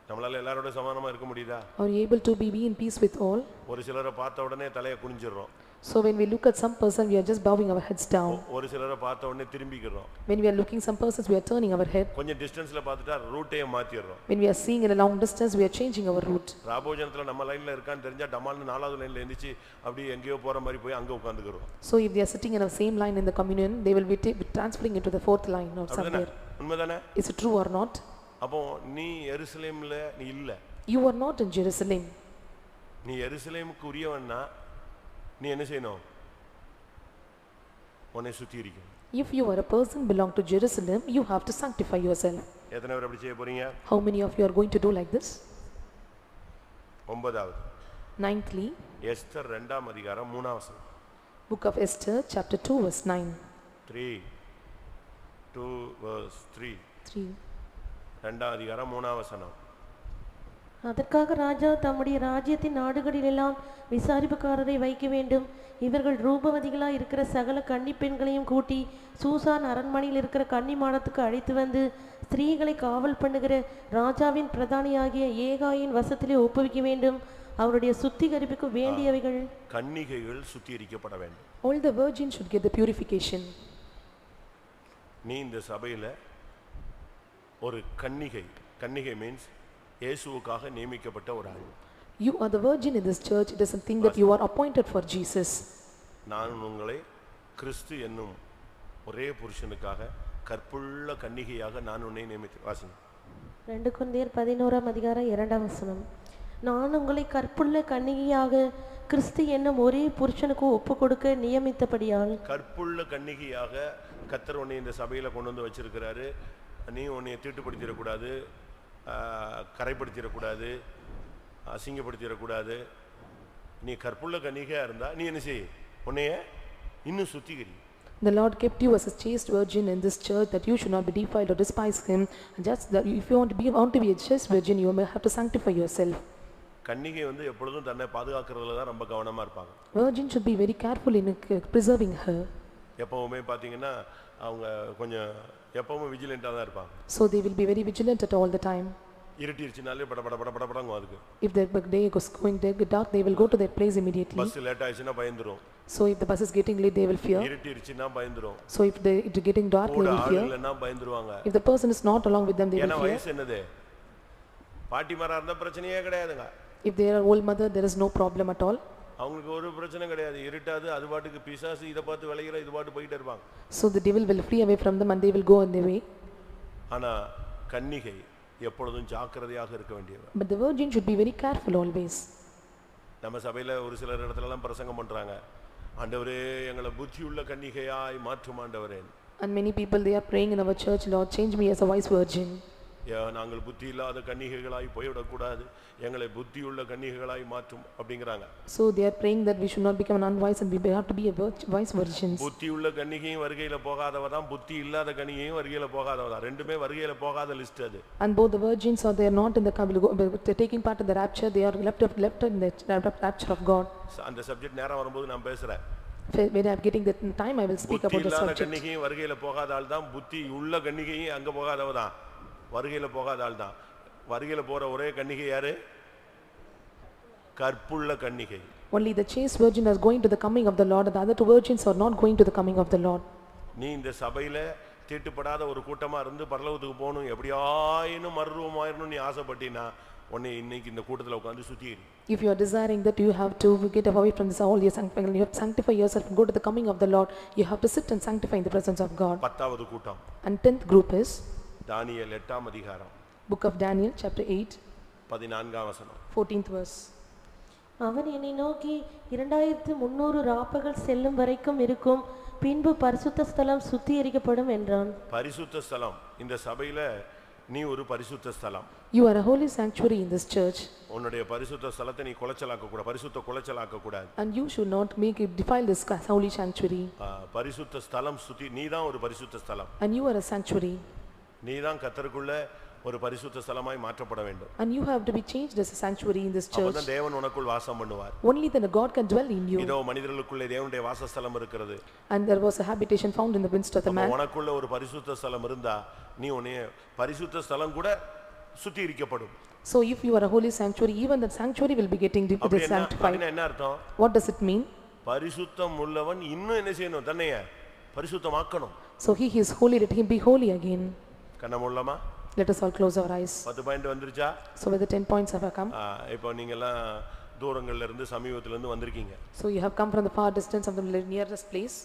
நம்மளால எல்லாரோட சமாதானமா இருக்க முடியுதா? Are you able to be in peace with all? ஒரு சிலரை பார்த்த உடனே தலையை குனிஞ்சிரோம். So when we look at some person, we are just bowing our heads down. ஒரு சிலரை பார்த்த உடனே திரும்பிக்கிறோம். When we are looking some persons, we are turning our head. கொஞ்சம் டிஸ்டன்ஸ்ல பார்த்துட்டா ரூட்டையே மாத்திரோம். When we are seeing in a long distance, we are changing our route. ராபோஜனத்துல நம்ம லைன்ல இருக்கான்னு தெரிஞ்சா டமால்னு 4வது லைன்ல எந்திச்சு அப்படியே எங்கேயோ போற மாதிரி போய் அங்க உட்கார்ந்துக்கிறோம். So if they are sitting in the same line in the communion, they will be transferring into the 4th line or somewhere. உண்மைதானே? Is it true or not? அப்போ நீ எருசலேம்ல நீ இல்ல. You are not in Jerusalem. நீ எருசலேமுக்கு உரியவன்னா நீ என்ன செய்யணும்? உன்னை சுத்திகரிக்கணும். If you are a person belong to Jerusalem, you have to sanctify yourself. எத்தனை பேர் அப்படி செய்ய போறீங்க? How many of you are going to do like this? 9வது. Ninthly, எஸ்தர் 2ஆம் அதிகாரம் 3ஆம் வசனம். Book of Esther, chapter 2, verse 9. 2 verse 3. 3. 2ஆம் அதிகாரம் 3ஆம் வசனம். அதற்காக ராஜா தம்முடைய ராஜ்யத்தின் நாடுகளிலெல்லாம் விசாரிப்புக்காரரை வைக்க வேண்டும். இவர்கள் ரூபவதிகளாய் இருக்கிற சகல கன்னி பெண்களையும் கூட்டி சூசான் அரண்மனையில் இருக்கிற கன்னி மாடத்துக்கு அழைத்து வந்து ஸ்திரீகளை காவல் பண்ணுகிற ராஜாவின் பிரதானியாகிய ஏகாயின் வசத்திலே ஒப்புவிக்க வேண்டும். அவருடைய சுத்திகரிப்புக்கு வேண்டியவைகள். கன்னிகைகள் சுத்திகரிக்கப்பட வேண்டும். All the virgins should get the purification. நீ இந்த சபையில ஒரு கன்னிகை. கன்னிகை மீன்ஸ் இயேசுவுக்காக நியமிக்கப்பட்ட ஒரு ஆள். You are the virgin in this church. It is something that you are appointed for Jesus. நான் உங்களை கிறிஸ்து என்னும் ஒரே புருஷனுக்காக கற்புள்ள கன்னிகையாக நான் உன்னை நியமித்தேன். வாசிங்க. 2 கொரிந்தியர் 11:2. நான் உங்களை கற்புள்ள கன்னிகையாக கிறிஸ்து என்னும் ஒரே புருஷனுக்கு ஒப்பு கொடுக்க நியமித்தபடியால். கற்புள்ள கன்னிகையாக கர்த்தர் உன்னை இந்த சபையில கொண்டு வந்து வச்சிருக்கிறாரு. நீ உன்னை தீட்டுப்படுத்திடக்கூடாது, கரைப்படுத்திடக்கூடாது, அசிங்கப்படுத்திடக்கூடாது. நீ கற்புள்ள கன்னிகையா இருந்தா நீ என்ன செய், உன்னைய இன்னும் சுத்திகரி. The Lord kept you as a chaste virgin in this church, that you should not be defiled or despise him. And just that if you want to be a chaste virgin, you may have to sanctify yourself. கன்னிகை வந்து எப்பொழுதும் தன்னை பாதுகாக்கிறதுல தான் ரொம்ப கவனமா இருப்பாங்க. Virgin should be very careful in preserving her. எப்பவுமே பாத்தீங்கன்னா அவங்க கொஞ்சம் எப்பவுமே விஜிலண்டா தான் இருப்பாங்க. So they will be very vigilant at all the time. இருட்டிருச்சுனாலே பட பட பட பட படங்க அதுக்கு. If the day goes going dark, they will go to their place immediately. Bus late ஆயிடுச்சுனா பயந்துரும். So if the bus is getting late, they will fear. இருட்டிருச்சுனா பயந்துரும். So if it is getting dark, they will fear. இல்லனா பயந்துருவாங்க. If the person is not along with them, they will fear. ஏனா வயசு என்னது? பாட்டிமாரா இருந்த பிரச்சனையே கிடையாதுங்க. If they are old mother, there is no problem at all. அவங்களுக்கு ஒரு பிரச்சனை கிடையாது. இருட்டாது அது பாட்டுக்கு பிசாசு இத பார்த்து விளையிற இது பாட்டு போயிட்டே இருப்பாங்க. So the devil will flee away from them and they will go on their way. ஆனா கன்னிகை எப்பொழுதும் ஜாக்கிரதையாக இருக்க வேண்டியவ. But the virgin should be very careful always. நம்ம சபையில ஒரு சில இடத்துல எல்லாம் பிரசங்கம் பண்றாங்க. ஆண்டவரே எங்களை புத்தியுள்ள கன்னிகையாய் மாற்றும் ஆண்டவரே. And many people they are praying in our church, Lord, change me as a wise virgin. நாங்கள் புத்தி இல்லாத கன்னிகைகளாய் போய்விடக் கூடாது, எங்களை புத்தியுள்ள கன்னிகைகளாய் மாற்றும் அப்படிங்கறாங்க. So they are praying that we should not become unwise and we have to be a wise virgins. புத்தியுள்ள கன்னிகையும் வருகையில போகாதவ தான், புத்தி இல்லாத கன்னிகையும் வருகையில போகாதவ தான். ரெண்டுமே வருகையில போகாத லிஸ்ட் அது. And both the virgins are they are not in the taking part in the rapture, they are left in the rapture of God. அந்த subject நேரா வரும்போது நான் பேசுறேன். When I am getting the time, I will speak about the புத்தி இல்லாத subject. கன்னிகையும் வருகையில போகாத ஆள் தான், புத்தி உள்ள கன்னிகையும் அங்க போகாதவ தான், வருகையில போகாத ஆள் தான். வருகையில போற ஒரே கன்னிகை யாரு? கற்புள்ள கன்னிகை. Only the chaste virgin is going to the coming of the Lord, and the other two virgins are not going to the coming of the Lord. நீ இந்த சபையில தீட்டுப்படாத ஒரு கூட்டமா இருந்து பரலோகத்துக்கு போகணும், எப்படியாயினும் மறுரூபமாயிரணும் நீ ஆசைப்பட்டீனா உன்னை இன்னைக்கு இந்த கூட்டத்துல உட்கார்ந்து சுத்தியிரு. If you are desiring that you have to get away from this all, you have to sanctify yourself and go to the coming of the Lord, you have to sit and sanctify in the presence of God. 10வது கூட்டம். And 10th group is தானியேல் 8ஆம் அதிகாரம். Book of Daniel chapter 8 14ஆம் வசனம். 14th verse. அவன் என்னை நோக்கி 2300 ராப்பகல் செல்லும் வரைக்கும் இருக்கும், பின்பு பரிசுத்த ஸ்தலம் சுத்திகரிக்கப்படும் என்றான். பரிசுத்த ஸ்தலம், இந்த சபையில நீ ஒரு பரிசுத்த ஸ்தலம். You are a holy sanctuary in this church. உன்னுடைய பரிசுத்த ஸ்தலத்தை நீ குலைச்சலாக்க கூடாது, பரிசுத்த குலைச்சலாக்க கூடாது. And you should not make it defile this holy sanctuary. பரிசுத்த ஸ்தலம் சுத்தி, நீ தான் ஒரு பரிசுத்த ஸ்தலம். And you are a sanctuary. நீ தான் கர்த்தருக்குள்ள ஒரு பரிசுத்த ஸ்தலமாய் மாற்றப்பட வேண்டும். And you have to be changed as a sanctuary in this church. அப்பதான் தேவன் உனக்குள் வாசம் பண்ணுவார். Only then God can dwell in you. இதோ மனிதர்களுக்குள்ளே தேவனுடைய வாசஸ்தலம் இருக்கிறது. And there was a habitation found in the midst of the man. உனக்குள்ள ஒரு பரிசுத்த ஸ்தலம் இருந்தா நீ உன்னை பரிசுத்த ஸ்தலம் கூட சுத்திகரிக்கப்படும். So if you are a holy sanctuary, even that sanctuary will be getting sanctified. என்ன அர்த்தம்? What does it mean? பரிசுத்தம் உள்ளவன் இன்னும் என்ன செய்யணும்? தன்னைய பரிசுத்தமாக்கணும். So he is holy, let him be holy again. கண்ணமுள்ளமா? Let us all close our eyes. 10 point வந்துருச்சா? So whether 10 points have come? இப்போ நீங்க எல்லாம் தூரங்கள்ல இருந்து சமீபத்துல இருந்து வந்திருக்கீங்க. So you have come from the far distance of the nearest place.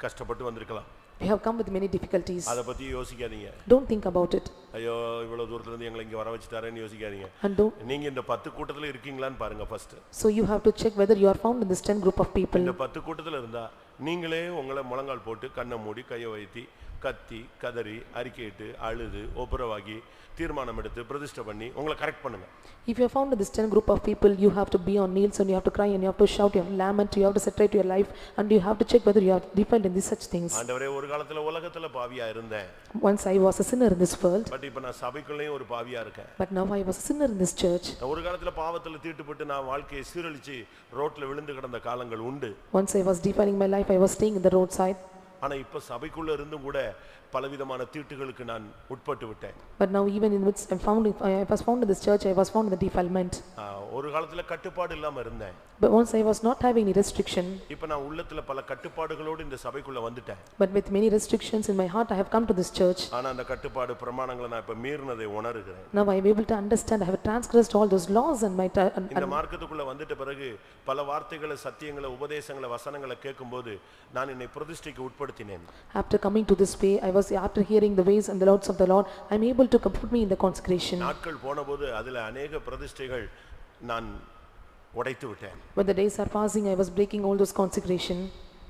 கஷ்டப்பட்டு வந்திருக்கலாம். You have come with many difficulties. அத பத்தி யோசிக்காதீங்க. Don't think about it. ஐயோ இவ்வளவு தூரத்துல இருந்து எங்களை இங்க வர வச்சிட்டாரேன்னு யோசிக்காதீங்க. And don't. நீங்க இந்த 10 கூட்டத்துல இருக்கீங்களான்னு பாருங்க first. So you have to check whether you are found in this 10 group of people. இந்த 10 கூட்டத்துல இருந்தா நீங்களே உங்களை முழங்கால் போட்டு கண்ணை மூடி கையை வைத்தி கத்தி கதறி அறிக்கையிட்டு அழுது ஒப்புரவாகி தீர்மானம் எடுத்து பிரதிஷ்டை பண்ணி உங்களை கரெக்ட் பண்ணுங்க. If you are found in this 10 group of people, you have to be on knees and you have to cry and you have to shout, you have to lament, you have to separate your life and you have to check whether you are defiled in these such things. ஆண்டவரே ஒரு காலத்துல உலகத்துல பாவியா இருந்தேன். Once I was a sinner in this world. But இப்ப நான் சபைக்குள்ளேயும் ஒரு பாவியா இருக்கேன். But now I was a sinner in this church. ஒரு காலத்துல பாவத்துல தீட்டுப்பட்டு நான் வாழ்க்கையை சீரழிச்சு ரோட்ல விழுந்து கிடந்த காலங்கள் உண்டு. Once I was defiling my life, I was staying in the roadside. ஆனா இப்ப சபைக்குள்ள இருந்தும் கூட பலவிதமான தீட்டுகளுக்கு நான் உட்பட்டு விட்டேன். But now even in which I was found in this church, I was found in the defilement. ஒரு காலத்துல கட்டுப்பாடு இல்லாம இருந்தேன். But once I was not having any restriction. இப்ப நான் உள்ளத்துல பல கட்டுப்பாடுகளோடு இந்த சபைக்குள்ள வந்துட்டேன். But with many restrictions in my heart, I have come to this church. ஆனா அந்த கட்டுப்பாடு பிரமாணங்களை நான் இப்ப மீறினதை உணர்கிறேன். Now I am able to understand, I have transgressed all those laws and my இந்த மார்க்கத்துக்குள்ள வந்துட்ட பிறகு பல வார்த்தைகளை, சத்தியங்களை, உபதேசங்களை, வசனங்களை கேட்கும்போது நான் என்னை பிரதிஷ்டைக்கு உட்படுத்தினேன். After coming to this way, after hearing the ways and the words of the Lord, I am able to put me in the consecration. நாட்கள் போனபோது அதுல अनेक பிரதிஷ்டைகள் நான் உடைத்து விட்டேன். When the days are passing, I was breaking all those consecration.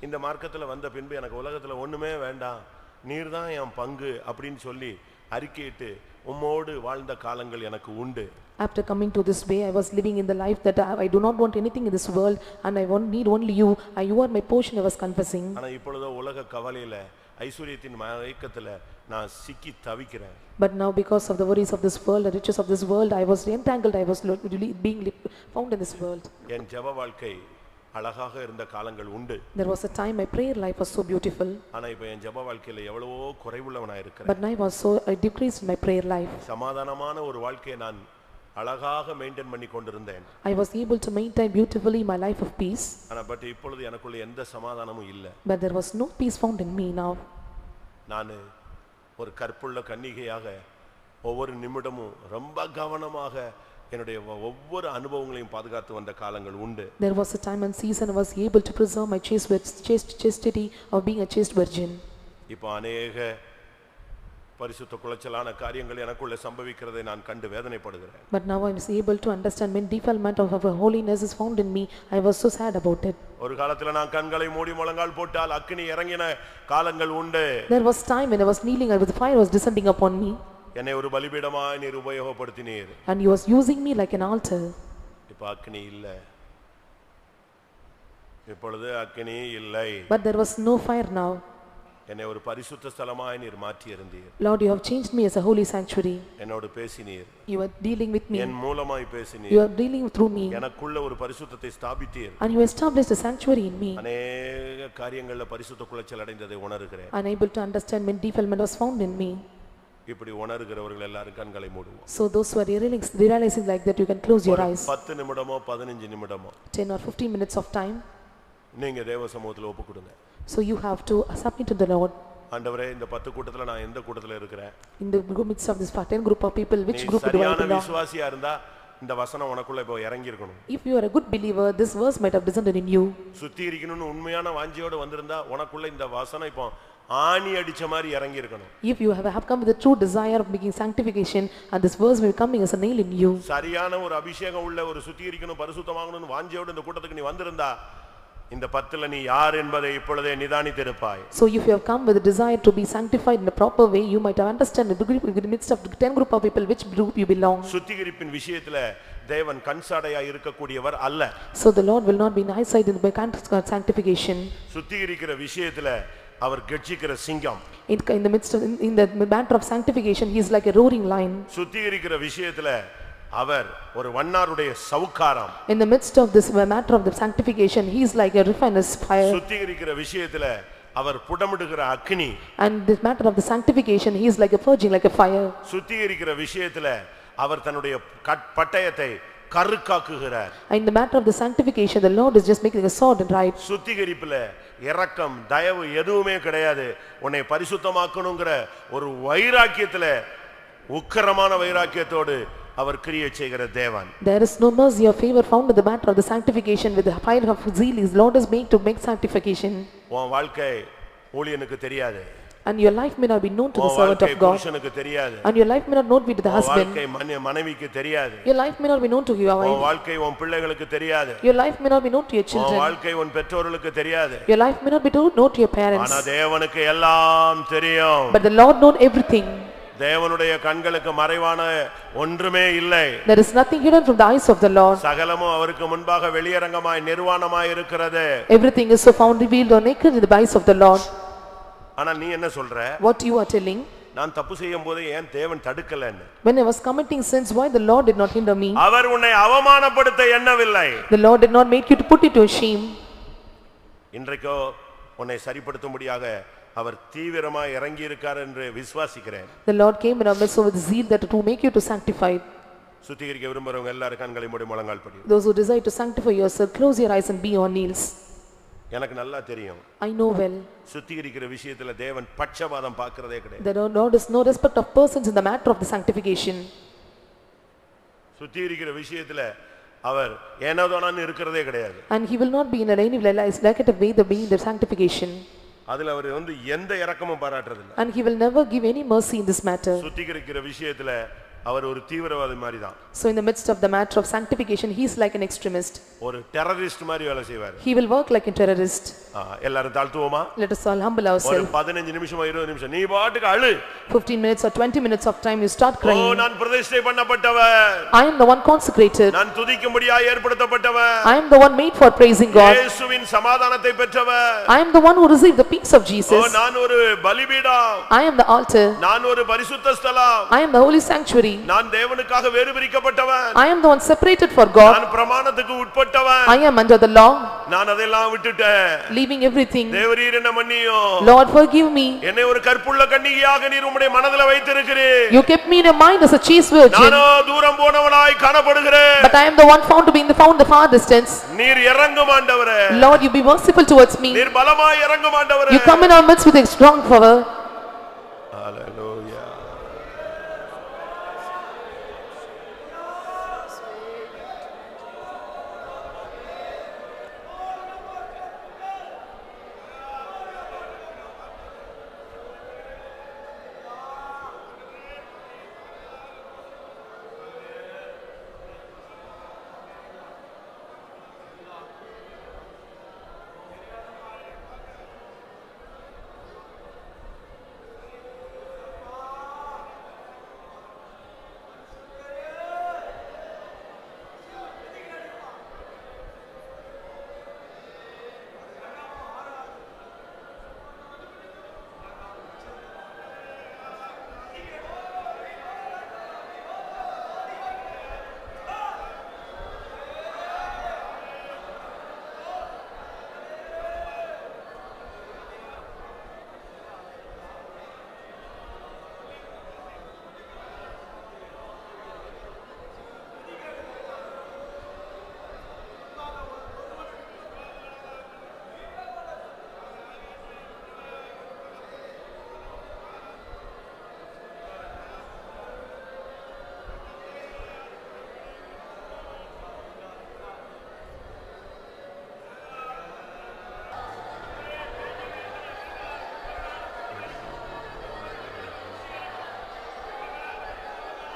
இந்த மார்க்கத்துல வந்த பின்பு எனக்கு உலகத்துல ஒண்ணுமே வேண்டாம், நீர்தான் என் பங்கு அப்படினு சொல்லி அறிக்கையிட்டு உம்மோடு வாழ்ந்த காலங்கள் எனக்கு உண்டு. After coming to this way, I was living in the life that I do not want anything in this world and I need only you. You are my portion, I was confessing. ஆனா இப்பொழுது உலக கவலையில, ஐஸ்வரியத்தின் மயக்கத்துல நான் சிக்கி தவிக்கிறேன். But now because of the worries of this world, the riches of this world, I was entangled, I was being found in this world. என் ஜெப வாழ்க்கை அழகாக இருந்த காலங்கள் உண்டு. There was a time my prayer life was so beautiful. ஆனா இப்ப என் ஜெப வாழ்க்கையில எவ்வளவோ குறைவுள்ளவனா இருக்கிறேன். But now I decreased in my prayer life. சமாதானமான ஒரு வாழ்க்கையை நான் அழகாக மெயின்டெய்ன் பண்ணி கொண்டிருந்தேன். I was able to maintain beautifully my life of peace. ஆனா பட் இப்பொழுது எனக்குள்ள எந்த சமாதானமும் இல்ல. But there was no peace found in me now. நான் ஒரு கற்புள்ள கன்னிகையாக ஒவ்வொரு நிமிடமும் ரொம்ப கவனமாக என்னுடைய ஒவ்வொரு அனுபவங்களையும் பாதுகாத்து வந்த காலங்கள் உண்டு. There was a time and season I was able to preserve my chastity of being a chaste virgin. இப்போ अनेक பரிசுத்த குலைச்சலான காரியங்கள் எனக்குள்ள சம்பவிக்கிறதை நான் கண்டு வேதனைப்படுகிறேன். But now I am able to understand when defilement of our holiness is found in me, I was so sad about it. ஒரு காலத்துல நான் கண்களை மூடி முழங்கால் போட்டால் அக்கினி இறங்கின காலங்கள் உண்டு. There was time when I was kneeling and the fire was descending upon me. என்னை ஒரு பலிபீடமாய் நீர் உபயோகப்படுத்தினீர். And you was using me like an altar. இப்போ அக்கினி இல்ல. இப்பொழுது அக்கினி இல்லை. But there was no fire now. என்னை ஒரு பரிசுத்த ஸ்தலமாய் நீர் மாற்றி இருந்தீர். Lord, you have changed me as a holy sanctuary. என்னோடு பேசினீர். You are dealing with me. என் மூலமாய் பேசினீர். You are dealing through me. எனக்குள்ள ஒரு பரிசுத்தத்தை ஸ்தாபித்தீர். And you established a sanctuary in me. अनेक காரியங்கள்ல பரிசுத்த குலைச்சல் அடைந்ததை உணர்கிறேன். Unable to understand when defilement was found in me. இப்படி உணர்கிறவர்கள் எல்லாரும் கண்களை மூடுவோம். So those who are realizing like that, you can close your eyes. 10 நிமிடமோ 15 நிமிடமோ 10 or 15 minutes of time. நீங்க தேவ சமூகத்துல ஒப்பு கொடுங்க. So you have to submit to the Lord. ஆண்டவரே, இந்த 10 கூட்டத்துல நான் எந்த கூட்டத்துல இருக்கிறேன்? In the midst of this 10 group of people, which group do I சரியான belong? விசுவாசியா இருந்தா இந்த வசனம் உனக்குள்ள இப்போ இறங்கி இருக்கணும். If you are a good believer, this verse might have descended in you. சுத்திகரிக்கணும்னு உண்மையான வாஞ்சையோட வந்திருந்தா உனக்குள்ள இந்த வசனம் இப்போ ஆணி அடிச்ச மாதிரி இறங்கி இருக்கணும். If you have come with a true desire of making sanctification, and this verse will be coming as a nail in you. சரியான ஒரு அபிஷேகம் உள்ள ஒரு சுத்திகரிக்கணும், பரிசுத்தமாகணும்னு வாஞ்சையோட இந்த கூட்டத்துக்கு நீ வந்திருந்தா இந்த 10ல நீ யார் என்பதை இப்பொழுதே நிதானித்திருப்பாய். So if you have come with a desire to be sanctified in a proper way, you might have understand in the midst of 10 group of people which group you belong. சுத்திகரிப்பின் விஷயத்துல தேவன் கண்சாடையா இருக்கக்கூடியவர் அல்ல. So the Lord will not be in eyesight in the sanctification. சுத்திகரிக்கிற விஷயத்துல அவர் கர்ஜிக்கிற சிங்கம். In the midst of in the matter of sanctification, he is like a roaring lion. சுத்திகரிக்கிற விஷயத்துல அவர் ஒரு வண்ணாருடைய சவுக்காரம். In the midst of this matter of the sanctification, he is like a refiner's fire. சுத்திகரிக்கிற விஷயத்துல அவர் புடமிடுகிற அக்கினி. And this matter of the sanctification, he is like a purging, like a fire. சுத்திகரிக்கிற விஷயத்துல அவர் தன்னுடைய பட்டயத்தை கருக்காக்குகிறார். In the matter of the sanctification, the Lord is just making a sword and right. சுத்திகரிப்புல இரக்கம், தயவு எதுவுமே கிடையாது. உன்னை பரிசுத்தமாக்கணும்ங்கற ஒரு வைராக்கியத்துல, உக்கிரமான வைராக்கியத்தோடு அவர் கிரியை செய்கிற தேவன். There is no mercy or favor found in the matter of the sanctification. With the fire of zeal, his Lord is made to make sanctification. உன் வாழ்க்கை ஊழியனுக்கு தெரியாது. And your life may not be known to the servant of God. புருஷனுக்கு தெரியாது. And your life may not known to the husband. வாழ்க்கை மனைவிக்கு தெரியாது. Your life may not be known to your wife. உன் வாழ்க்கை உன் பிள்ளைகளுக்கு தெரியாது. Your life may not be known to your children. உன் வாழ்க்கை உன் பெற்றோர்களுக்கு தெரியாது. Your life may not be known to your parents. ஆனா தேவனுக்கு எல்லாம் தெரியும். But the Lord knows everything. தேவனுடைய கண்களுக்கு மறைவான ஒன்றுமே இல்லை. There is nothing hidden from the eyes of the Lord. சகலமும் அவருக்கு முன்பாக வெளியரங்கமாய் நிர்வாணமாய் இருக்கிறது. Everything is so found revealed or naked in the eyes of the Lord. ஆனா நீ என்ன சொல்ற? What you are telling? நான் தப்பு செய்யும்போது ஏன் தேவன் தடுக்கலன்னு? When I was committing sins, why the Lord did not hinder me? அவர் உன்னை அவமானப்படுத்த எண்ணவில்லை. The Lord did not make you to put you to shame. இன்றைக்கோ உன்னை சரிப்படுத்தும்படியாக அவர் தீவிரமா இறங்கி இருக்கார் என்று விசுவாசிக்கிறேன். The Lord came in our midst with zeal that to make you to sanctify. சுத்திகரிக்க விரும்புறவங்க எல்லாரும் கண்களை மூடி முழங்கால் படி. Those who desire to sanctify yourself, close your eyes and be on knees. எனக்கு நல்லா தெரியும். I know well. சுத்திகரிக்கிற விஷயத்துல தேவன் பட்சபாதம் பார்க்கிறதே கிடையாது. The Lord is no respect of persons in the matter of the sanctification. சுத்திகரிக்கிற விஷயத்துல அவர் ஏனோதானன்னு இருக்கிறதே கிடையாது. And he will not be in a any negative way the being the sanctification. அதுல அவர் எந்த இரக்கமும் பாராட்டறது இல்ல. And he will never give any mercy in this matter. சுத்திகரிக்கிற விஷயத்துல அவர் ஒரு தீவிரவாதி மாதிரி தான். So in the midst of the matter of sanctification, he is like an extremist. ஒரு டெரரிஸ்ட் மாதிரி வேலை செய்வார். He will work like a terrorist. எல்லாரும் தாழ்த்துவோமா? Let us all humble ourselves. ஒரு 15 நிமிஷம் 20 நிமிஷம் நீ பாட்டுக்கு அழு. 15 minutes or 20 minutes of time you start crying. ஓ நான் பிரதிஷ்டை பண்ணப்பட்டவன். I am the one consecrated. நான் துதிக்கும்படியாய் ஏற்படுத்தப்பட்டவன். I am the one made for praising God. இயேசுவின் சமாதானத்தை பெற்றவன். I am the one who received the peace of Jesus. ஓ நான் ஒரு பலிபீடம். I am the altar. நான் ஒரு பரிசுத்த ஸ்தலம். I am the holy sanctuary. நான் தேவனுக்காக வேறு பிரிக்கப்பட்டவன். I am the one separated for God. நான் பிரமாணத்துக்கு உட்பட்டவன். I am under the law. நான் அதெல்லாம் விட்டுட்டேன். Leaving everything. தேவரீர் என்ன மன்னியும். Lord forgive me. என்னை ஒரு கற்புள்ள கன்னிகையாக நீர் உம்முடைய மனதில வைத்திருக்கிறீர். You kept me in your mind as a chaste virgin. நானோ தூரம் போனவனாய் காணப்படுகிறேன். But I am the one found to be in the far distance. நீர் இறங்கும் ஆண்டவரே. Lord, you be merciful towards me. நீர் பலமாய் இறங்கும் ஆண்டவரே. You come in our midst with a strong power. Hallelujah.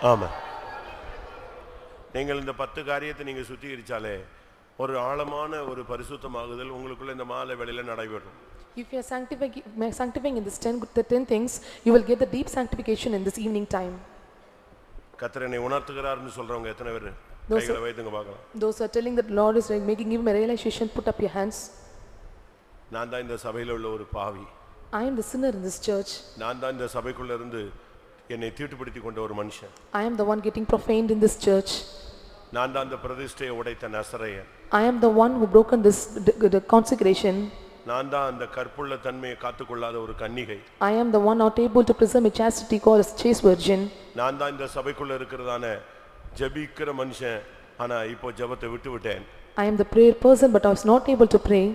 ஆமா. நீங்கள் இந்த 10 காரியத்தை நீங்க சுத்திகரிச்சாலே ஒரு ஆழமான ஒரு பரிசுத்தமாகுதல் உங்களுக்குள்ள இந்த மாலை வேளையில நடைபெறும். If you are sanctifying in this 10 things, you will get the deep sanctification in this evening time. கர்த்தர் என்னை உணர்த்துகிறார்னு சொல்றவங்க எத்தனை பேர் கைகளை வைத்துங்க பார்க்கலாம். Those are telling that Lord is making even a realization, put up your hands. நான் தான் இந்த சபையில உள்ள ஒரு பாவி. I am the sinner in this church. நான் தான் இந்த சபைக்குள்ள இருந்து என்னை தீட்டுப்படுத்தி கொண்ட ஒரு மனுஷன். I am the one getting profaned in this church. நான் தான் அந்த பிரதிஷ்டையை உடைத்த நசரேயன். I am the one who broken this the consecration. நான் தான் அந்த கற்புள்ள தன்மையை காத்துக்கொள்ளாத ஒரு கன்னிகை. I am the one not able to preserve a chastity called as chaste virgin. நான் தான் இந்த சபைக்குள்ள இருக்கிறதான ஜெபிக்கிற மனுஷன். ஆனா இப்போ ஜெபத்தை விட்டுவிட்டேன். I am the prayer person but I was not able to pray.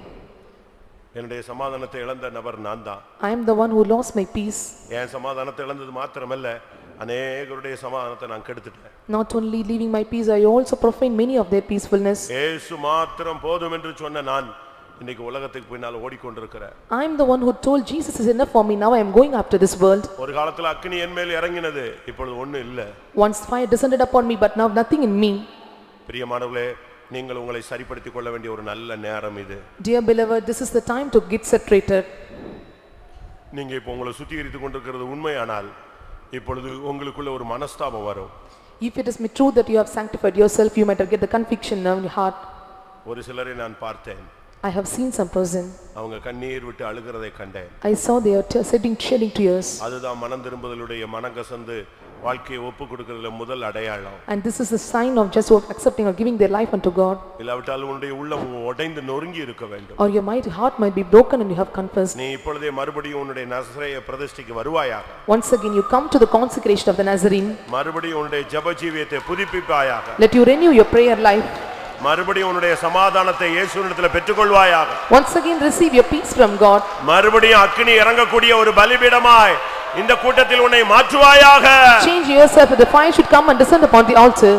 என்னுடைய சமாதானத்தை இழந்த நபர் நான் தான். I am the one who lost my peace. என் சமாதானத்தை இழந்தது மாத்திரமல்ல அநேகருடைய சமாதானத்தை நான் கெடுத்துட்டேன். Not only leaving my peace, I also profane many of their peacefulness. இயேசு மாத்திரம் போதும் என்று சொன்ன நான் இன்னைக்கு உலகத்துக்கு பின்னால ஓடிக்கொண்டிருக்கிறேன். I am the one who told Jesus is enough for me, now I am going after this world. ஒரு காலத்துல அக்கினி என் மேல் இறங்கினது இப்பொழுது ஒண்ணும் இல்ல. Once fire descended upon me but now nothing in me. பிரியமானவர்களே நீங்கள் உங்களை சரிப்படுத்திக் கொள்ள வேண்டிய ஒரு நல்ல நேரம் இது. Dear beloved, this is the time to get separated. நீங்க இப்போ உங்களை சுத்திகரித்துக் கொண்டிருக்கிறது உண்மையானால் இப்பொழுது உங்களுக்குள்ள ஒரு மனஸ்தாபம் வரும். If it is true that you have sanctified yourself, you might get the conviction in your heart. ஒரு சிலரை நான் பார்த்தேன். I have seen some person. அவங்க கண்ணீர் விட்டு அழுகிறதை கண்டேன். I saw they are shedding tears. அதுதான் மனம் திரும்புதலுடைய மனங்கசந்து வாழ்க்கையை ஒப்பு கொடுக்கிறதுல முதல் அடையாளம். And this is a sign of just accepting or giving their life unto God. இல்லாவிட்டால் உன்னுடைய உள்ளம் உடைந்து நொறுங்கி இருக்க வேண்டும். Or your heart might be broken and you have confessed. நீ இப்பொழுதே மறுபடியும் உன்னுடைய நசரேய பிரதிஷ்டைக்கு வருவாயாக. Once again you come to the consecration of the Nazarene. மறுபடியும் உன்னுடைய ஜெப ஜீவியத்தை புதுப்பிப்பாயாக. Let you renew your prayer life. மறுபடியும் உன்னுடைய சமாதானத்தை இயேசுவினிடத்தில் பெற்றுக்கொள்வாயாக. Once again receive your peace from God. மறுபடியும் அக்கினி இறங்கக்கூடிய ஒரு பலிபீடமாய் இந்த கூட்டத்தில் உன்னை மாற்றுவாயாக. Change yourself that the fire should come and descend upon the altar.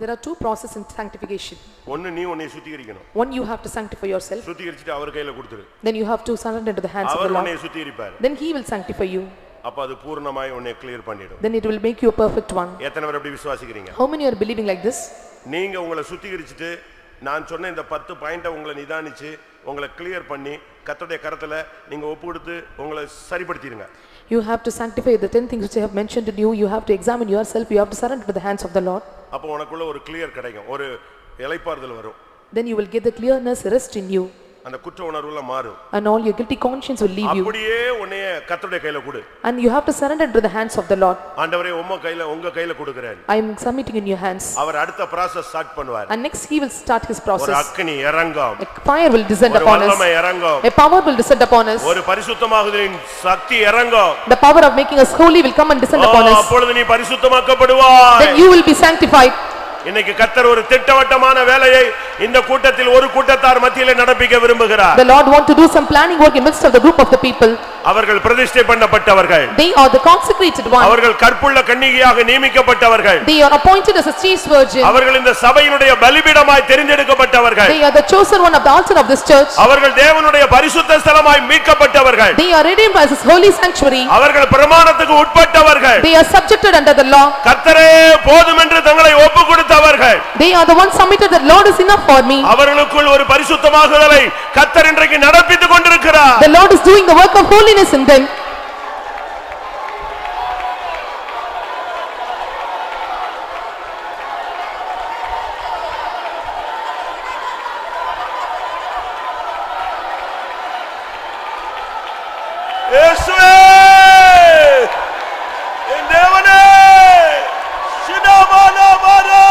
There are two processes in sanctification. ஒன்னு நீ உன்னை சுத்திகரிக்கணும். One, you have to sanctify yourself. சுத்திகரிச்சிட்டு அவர் கையில கொடுத்துரு. Then you have to surrender into the hands of the our Lord. உன்னை சுத்திகரிப்பார். Then he will sanctify you. அப்ப அது பூர்ணமாய் உன்னை clear பண்ணிடும். Then it will make you a perfect one. எத்தனை பேர் அப்படி விசுவாசிக்கிறீங்க? How many are believing like this? நீங்க உங்களை சுத்திகரிச்சிட்டு நான் சொன்ன இந்த 10 பாயிண்ட உங்களை நிதானிச்சு உங்களை கிளியர் பண்ணி கர்த்தருடைய கரத்துல நீங்க ஒப்பு கொடுத்து உங்களை சரிப்படுத்திடுங்க. You have to sanctify the 10 things which I have mentioned to you. You have to examine yourself. You have to surrender to the hands of the Lord. அப்ப உனக்குள்ள ஒரு கிளியர் கிடைக்கும். ஒரு இளைப்பாறுதல் வரும். Then you will get the clearness, rest in you. அந்த குற்ற உணர்வுல மாறும். And all your guilty conscience will leave you. அப்படியே உன்னை கர்த்தருடைய கையில கொடு. And you have to surrender to the hands of the Lord. ஆண்டவரே உங்க கையில கொடுக்கிறேன். I am submitting in your hands. அவர் அடுத்த process ஸ்டார்ட் பண்ணுவார். And next he will start his process. ஒரு அக்கினி இறங்கும். A fire will descend upon us. ஒரு வல்லமை இறங்கும். A power will descend upon us. ஒரு பரிசுத்தமாகுதலின் சக்தி இறங்கும். The power of making us holy will come and descend upon us. அப்பொழுது நீ பரிசுத்தமாக்கப்படுவாய். Then you will be sanctified. இன்னைக்கு கர்த்தர் ஒரு திட்டவட்டமான வேலையை இந்த கூட்டத்தில் ஒரு கூட்டத்தார் மத்தியிலே நடப்பிக்க விரும்புகிறார். The Lord want to do some planning work in midst of the group of the people. அவர்கள் பிரதிஷ்டை பண்ணப்பட்டவர்கள். They are the consecrated ones. அவர்கள் கற்புள்ள கன்னிகையாக நியமிக்கப்பட்டவர்கள். They are appointed as a chaste virgin. அவர்கள் இந்த சபையினுடைய பலிபீடமாய் தெரிந்தெடுக்கப்பட்டவர்கள். They are the chosen one of the altar of this church. அவர்கள் தேவனுடைய பரிசுத்த ஸ்தலமாய் மீட்கப்பட்டவர்கள். They are redeemed as his holy sanctuary. அவர்கள் பிரமாணத்துக்கு உட்பட்டவர்கள். They are subjected under the law. கர்த்தரே போதும் என்று தங்களை ஒப்புக்கொடுத்தவர்கள். They are the ones submitted that Lord is enough for me. அவர்களுக்குள் ஒரு பரிசுத்தமாகுதலை கர்த்தர் இன்றைக்கு நடப்பித்துக் கொண்டிருக்கிறார். The Lord is doing the work of holiness in them. இயேசுவே என் தேவனே சினமானவரே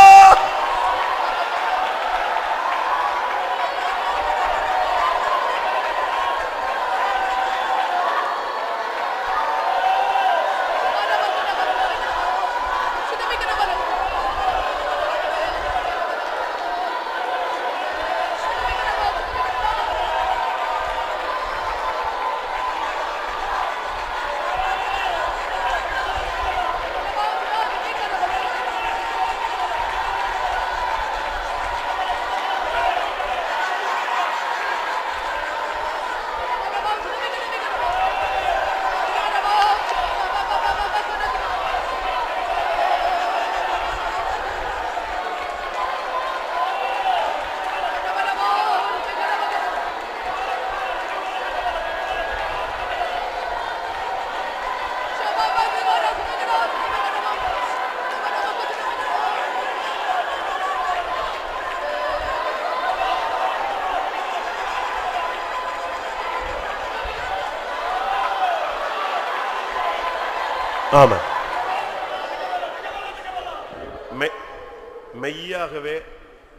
ஆமென். மெய்யாகவே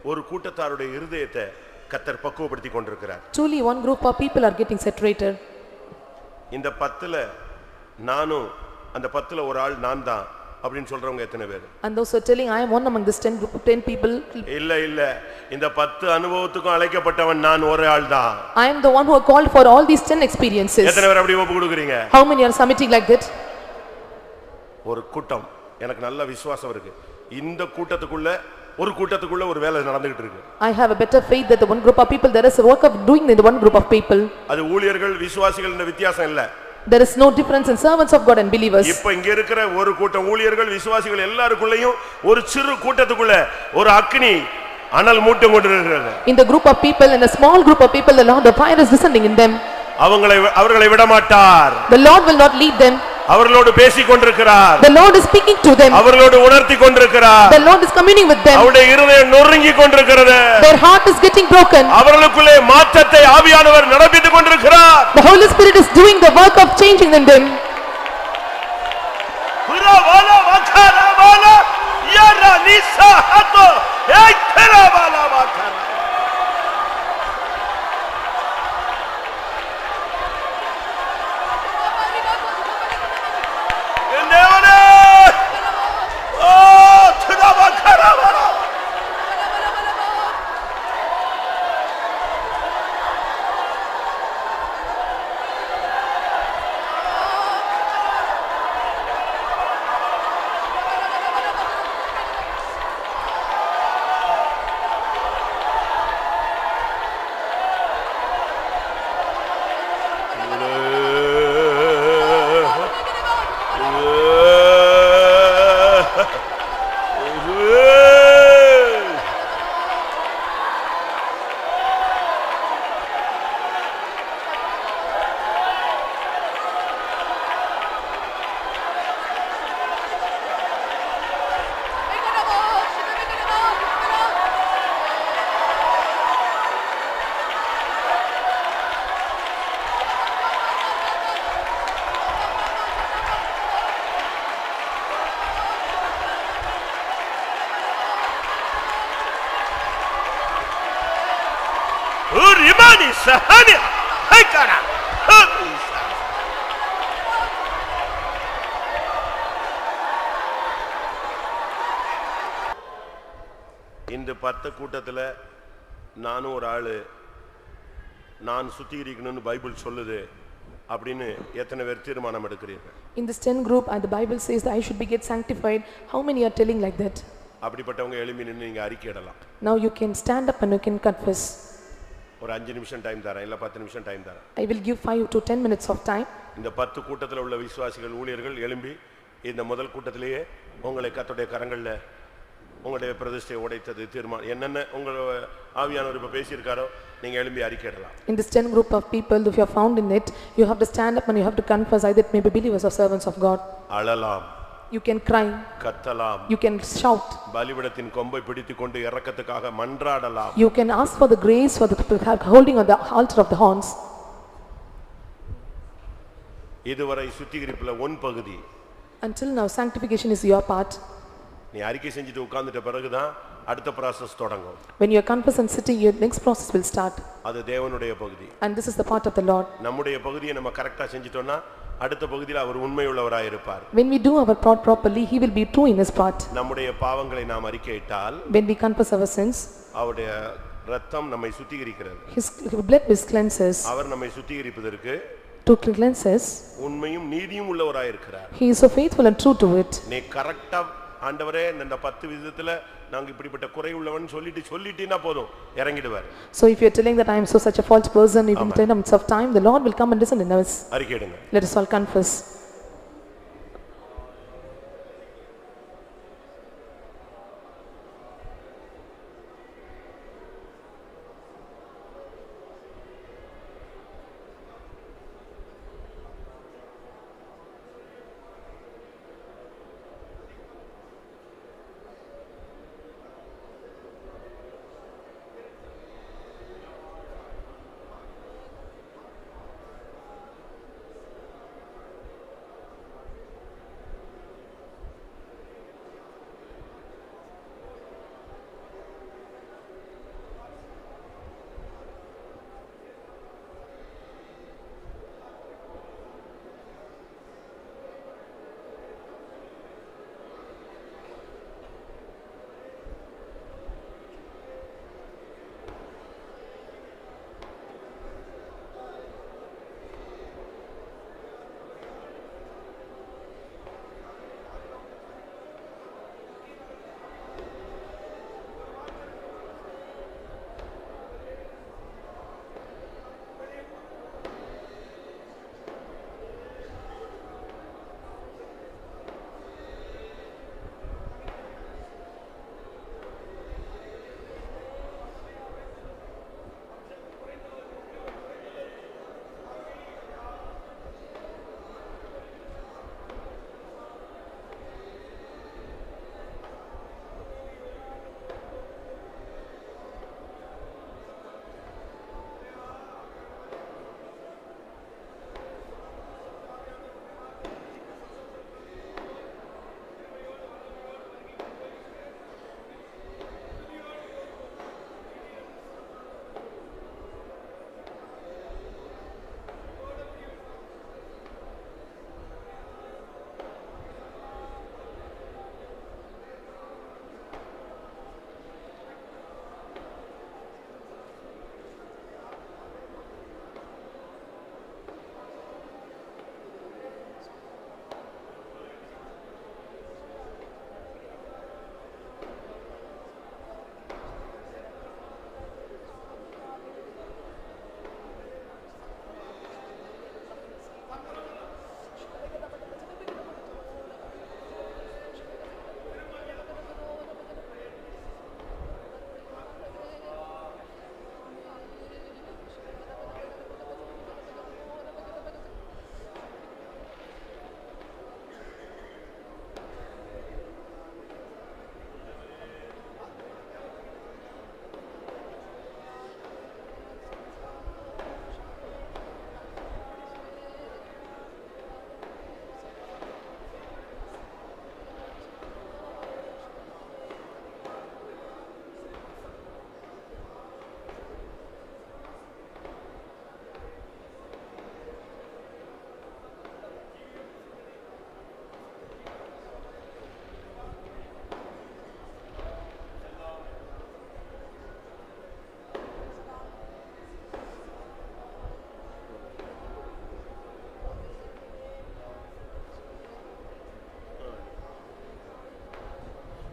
ஒரு கூட்டத்தாருடைய இருதயத்தை கர்த்தர் பக்குவப்படுத்தி கொண்டிருக்கிறார். Truly one group of people are getting saturated. இந்த 10ல நானும் அந்த 10ல ஒரு ஆள் நான் தான் அப்படினு சொல்றவங்க எத்தனை பேர்? And those who are telling I am one among this 10 group of 10 people. இல்ல இந்த 10 அனுபவத்துக்கும் அழைக்கப்பட்டவன் நான் ஒரு ஆள் தான். I am the one who are called for all these 10 experiences. எத்தனை பேர் அப்படி ஒப்பு கொடுக்குறீங்க? How many are submitting like that? ஒரு கூட்டம் எனக்கு நல்ல விசுவாசம் இருக்கு. இந்த கூட்டத்துக்குள்ள ஒரு வேலை நடந்துகிட்டு இருக்கு. I have a better faith that the one group of people there is a work of doing in the one group of people. அது ஊழியர்கள் விசுவாசிகள் என்ற வித்தியாசம் இல்ல. There is no difference in servants of God and believers. இப்ப இங்க இருக்கிற ஒரு கூட்டம் ஊழியர்கள் விசுவாசிகள் எல்லாருக்குள்ளேயும் ஒரு சிறு கூட்டத்துக்குள்ள ஒரு அக்கினி அனல் மூட்டம் கொண்டிருக்கிறது. In the group of people, in a small group of people, the Lord, the fire is descending in them. அவர்களை விட மாட்டார். The Lord will not lead them. அவர்களோடு பேசிக் கொண்டிருக்கிறார். The Lord is speaking to them. அவர்களோடு உணர்த்தி கொண்டிருக்கிறார். The Lord is communing with them. அவருடைய இருதயம் நொறுங்கி கொண்டிருக்கிறது. Their heart is getting broken. அவர்களுக்குள்ளே மாற்றத்தை ஆவியானவர் நடப்பித்துக் கொண்டிருக்கிறார். The Holy Spirit is doing the work of changing in them. புரவாலா வகரவாலா யரா நிசாஹதோ ஏக்கரவாலா வகர Urimani sahani haikara இந்த 10 கூட்டத்துல நானும் ஒரு ஆளு நான் சுத்திகரிக்கணும்னு பைபிள் சொல்லுது அப்படினு எத்தனை பேர் தீர்மானம் எடுக்கிறீர்கள்? In this 10 group and the Bible says that I should be get sanctified. How many are telling like that? அப்படிப்பட்டவங்க எழும்பி நின்னு நீங்க அறிக்கையிடலாம். Now you can stand up and you can confess. ஒரு 5 நிமிஷம் டைம் தரேன் இல்ல 10 நிமிஷம் டைம் தரேன். I will give 5 to 10 minutes of time. இந்த 10 கூட்டத்துல உள்ள விசுவாசிகள் ஊழியர்கள் எழும்பி இந்த முதல் கூட்டத்திலேயே உங்களை கர்த்தருடைய கரங்கள்ல உங்களுடைய பிரதிஷ்டை உடைத்தது தீர்மானம் என்னென்ன உங்க ஆவியானவர் இப்ப பேசியிருக்காரோ நீங்க எழும்பி அறிக்கையிடலாம். In this 10 group of people, if you are found in it, you have to stand up and you have to confess either it may be believers or servants of God. அழலாம். You can cry. கத்தலாம். You can shout. பலிபீடத்தின் கொம்பை பிடித்துக்கொண்டு இரக்கத்துக்காக மன்றாடலாம். You can ask for the grace for the holding on the altar of the horns. இதுவரை சுத்திகரிப்புல one பகுதி. Until now sanctification is your part. நீ அறிக்கை செஞ்சிட்டு உட்கார்ந்துட்ட பிறகுதான் அடுத்த process தொடங்கும். When you are confessed and sitting, your next process will start. அது தேவனுடைய பகுதி. And this is the part of the Lord. நம்முடைய பகுதியை நம்ம கரெக்ட்டா செஞ்சிட்டோம்னா அடுத்த பகுதியில் அவர் உண்மையுள்ளவராய் இருப்பார். When we do our part properly, he will be true in his part. நம்முடைய பாவங்களை நாம் அறிக்கையிட்டால் when we confess our sins, அவருடைய இரத்தம் நம்மை சுத்திகரிக்கிறது. his blood will cleanse us. அவர் நம்மை சுத்திகரிப்பதற்கு to cleanse us, உண்மையும் நீதியும் உள்ளவராய் இருக்கிறார். he is so faithful and true to it. நீ கரெக்ட்டா ஆண்டவரே இந்த 10 விதத்துல நாங்க இப்படிப்பட்ட குறை உள்ளவன் சொல்லிட்டீனா போதும் இறங்கிடுவார். So if you are telling that I am so such a false person, even in terms of time, the Lord will come and listen in us. அறிக்கையிடுங்க. Let us all confess.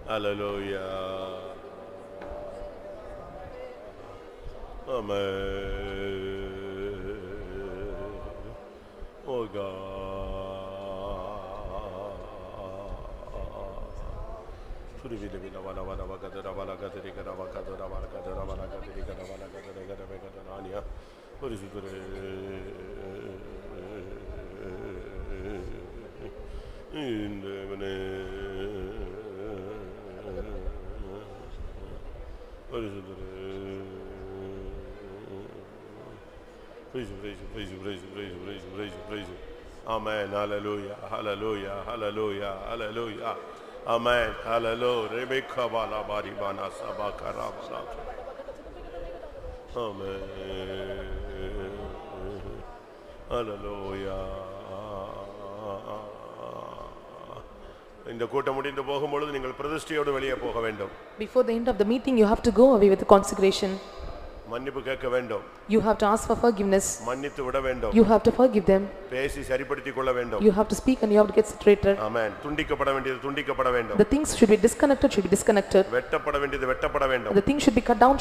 Hallelujah. Amen. Oh God. Praise you. Amen. Hallelujah. Hallelujah. Hallelujah. Hallelujah. Amen. Hallelujah. Rebecca bala bari bana sabakara bala. Amen. Hallelujah. இந்த கூட்டம் முடிந்து போகும்போது நீங்கள் பிரதிஷ்டையோடு வெளியே போக வேண்டும். Before the end of the meeting, you have to go away with the consecration. மன்னிப்பு கேட்க வேண்டும். You have to ask for forgiveness. மன்னித்து விட வேண்டும். You have to forgive them. பேசி சரிப்படுத்திக் கொள்ள வேண்டும். You have to speak and you have to get situated. ஆமென். துண்டிக்கப்பட வேண்டியது துண்டிக்கப்பட வேண்டும். The things should be disconnected. வெட்டப்பட வேண்டியது வெட்டப்பட வேண்டும். The things should be cut down.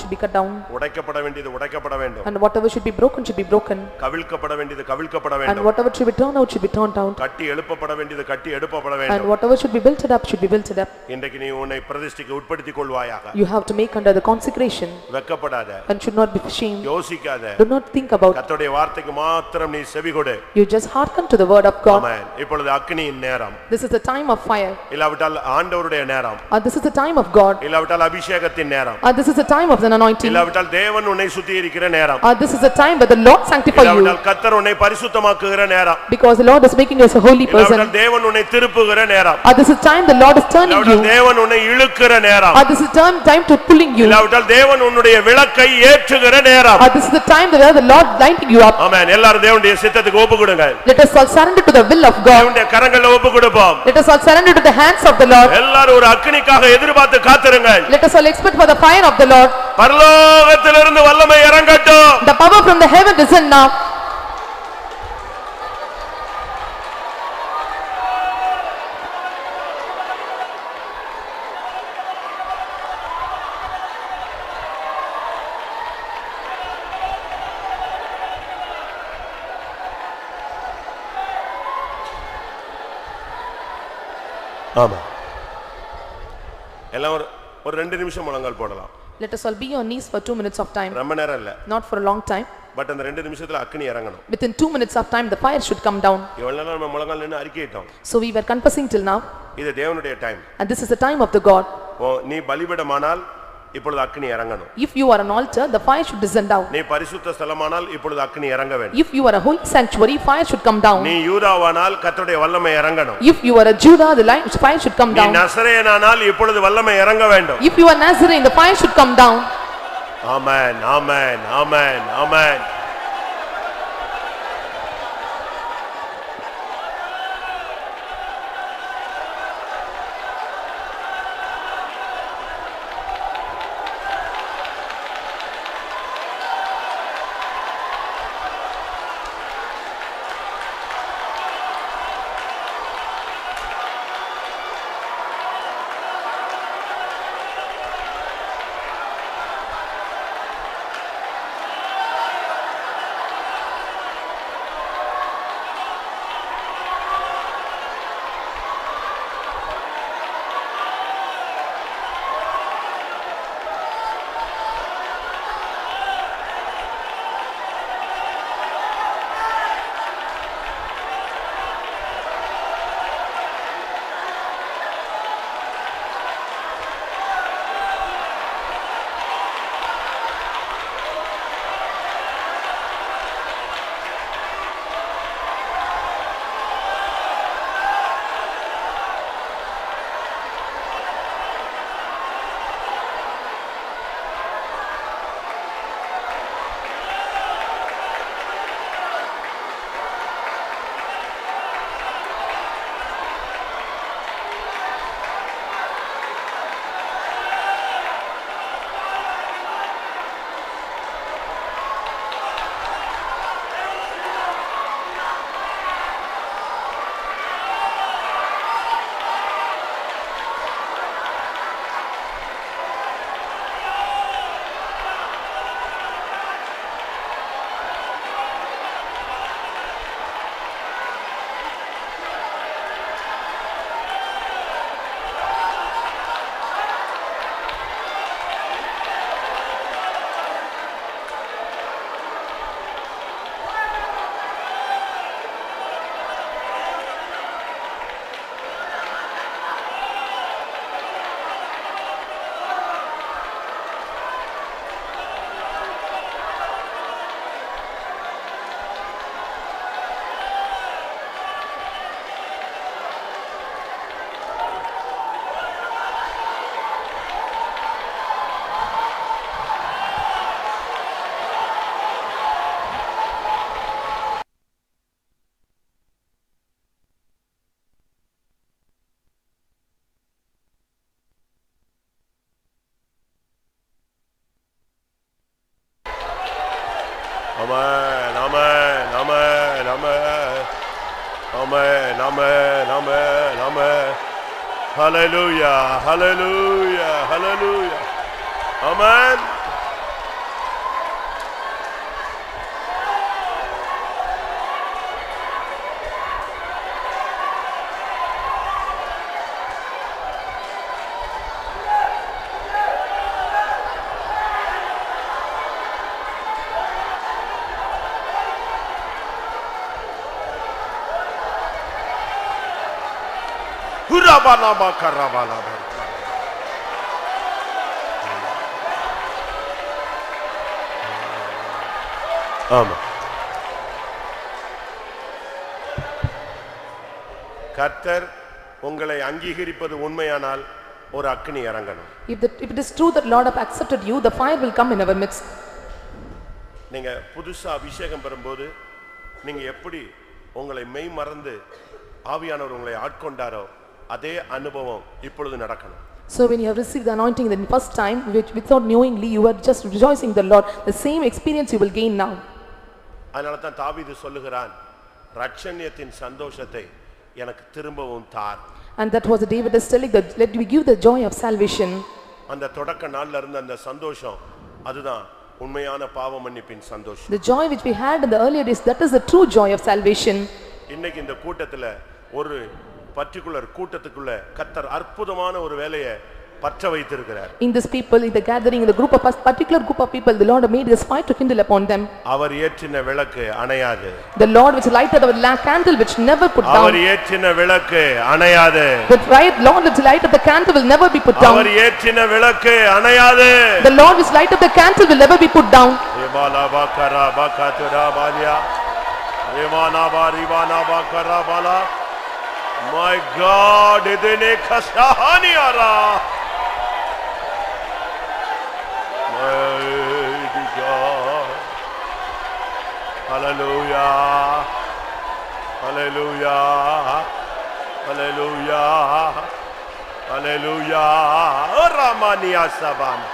உடைக்கப்பட வேண்டியது உடைக்கப்பட வேண்டும். And whatever should be broken. கவிழ்க்கப்பட வேண்டியது கவிழ்க்கப்பட And வேண்டும். whatever should be turned out. கட்டி எழுப்பப்பட வேண்டியது கட்டி எழுப்பப்பட And வேண்டும். whatever should be built up. இன்றைக்கு நீ உன்னை பிரதிஷ்டைக்கு உட்படுத்திக் கொள்வாயாக. You have to make under the consecration. வெட்கப்படாத. And should not be ashamed. யோசிக்காத. Do not think about. கர்த்தருடைய வார்த்தைக்கு மாத்திரம் நீ செவிகொடு. You just hearken to the word of God. ஆமென். இப்பொழுது அக்கினியின் நேரம். This is the time of fire. இல்லாவிட்டால் ஆண்டவருடைய நேரம். This is the time of God. இல்லாவிட்டால் அபிஷேகத்தின் நேரம். This is the time of the anointing. இல்லாவிட்டால் தேவன் உன்னை சுத்திகரிக்கிற நேரம். This is the time that the Lord sanctify you. இல்லாவிட்டால் கர்த்தர் உன்னை பரிசுத்தமாக்குகிற நேரம். Because the Lord is making you as a holy person. இல்லாவிட்டால் தேவன் உன்னை திருப்புகிற நேரம். This is the time the Lord is turning you. இல்லாவிட்டால் தேவன் உன்னை இழுக்கிற நேரம். This is the time to pulling you. இல்லாவிட்டால் தேவன் உன்னுடைய விளக்கை ஏற்றுகிற நேரம். This is the time that the Lord lighting you up. ஆமென். எல்லாரும் தேவனுடைய சித்தத்துக்கு ஒப்பு கொடுங்க. Let us all surrender to the will of God. தேவனுடைய கரங்களில் ஒப்பு கொடுப்போம். Let us all surrender to the hands of the Lord. எல்லாரும் ஒரு அக்கினிக்காக எதிர்பார்த்து காத்திருங்கள். Let us all expect for the fire of the Lord. பரலோகத்திலிருந்து வல்லமை இறங்கட்டும். The power from the heaven descend now. ஆமா. எல்லாம் ஒரு 2 நிமிஷம் முழங்கால் போடலாம். Let us all be on knees for 2 minutes of time. ரொம்ப நேரம் இல்ல. Not for a long time. But அந்த 2 நிமிஷத்துல அக்கினி இறங்கணும். Within 2 minutes of time the fire should come down. இவ்வளவு நேரம் நம்ம முழங்கால் நின்னு அறிக்கையிட்டோம். So we were confessing till now. இது தேவனுடைய time. And this is the time of the God. நீ பலிபீடமானால் இப்பொழுது அக்கினி இறங்கணும். If you are an altar, the fire should descend down. நீ பரிசுத்த ஸ்தலமானால் இப்பொழுது அக்கினி இறங்க வேண்டும். If you are a holy sanctuary, fire should come down. நீ யூதாவானால் கர்த்தருடைய வல்லமை இறங்கணும். If you are a Judah, the fire should come down. நீ நசரேயனானால் இப்பொழுது வல்லமை இறங்க வேண்டும். If you are Nazarene, the fire should come down. Amen amen amen amen. Amen, amen, amen, amen. Amen, amen, amen, amen. Hallelujah, hallelujah, hallelujah. Amen. Hurabala karabala. ஆமா. கர்த்தர் உங்களை அங்கீகரிப்பது உண்மையானால் ஒரு அக்கினி இறங்கணும். If it is true that Lord have accepted you, the fire will come in our midst. நீங்க புதுசா அபிஷேகம் பெறும்போது நீங்க எப்படி உங்களை மெய் மறந்து ஆவியானவர் உங்களை ஆட்கொண்டாரோ அதே அனுபவம் இப்பொழுது நடக்கணும். So when you have received the anointing the first time, which without knowingly you were just rejoicing the Lord, the same experience you will gain now. அதனால தான் தாவீது சொல்லுகிறான், ரட்சண்யத்தின் சந்தோஷத்தை எனக்கு திரும்பவும் தார். And that was David is telling that let me give the joy of salvation. அந்த தொடக்க நாள்ல இருந்த அந்த சந்தோஷம் அதுதான் உண்மையான பாவ மன்னிப்பின் சந்தோஷம். The joy which we had in the earlier days, that is the true joy of salvation. இன்னைக்கு இந்த கூட்டத்துல ஒரு பர்టిక్యులர் கூட்டத்துக்குள்ள கர்த்தர் அற்புதமான ஒரு வேலையை பற்ற வைத்திருக்கிறார். In this people, in the gathering, in the group of us, particular group of people, the Lord made this fire to kindle upon them. அவர் ஏற்றின விளக்கு அணையாது. The Lord which lighted our candle which never put down. அவர் ஏற்றின விளக்கு அணையாது. The Lord which lighted the candle will never be put down. அவர் ஏற்றின விளக்கு அணையாது. The Lord which lighted the candle will never be put down. ரிவானா Baqarah பக்கதுரா Ballia ரிவானா பாரிவானா Baqarah Bala. My God, idene khashahani ara. Mighty God. Hallelujah. Hallelujah. Hallelujah. Hallelujah. Ramania Sabana.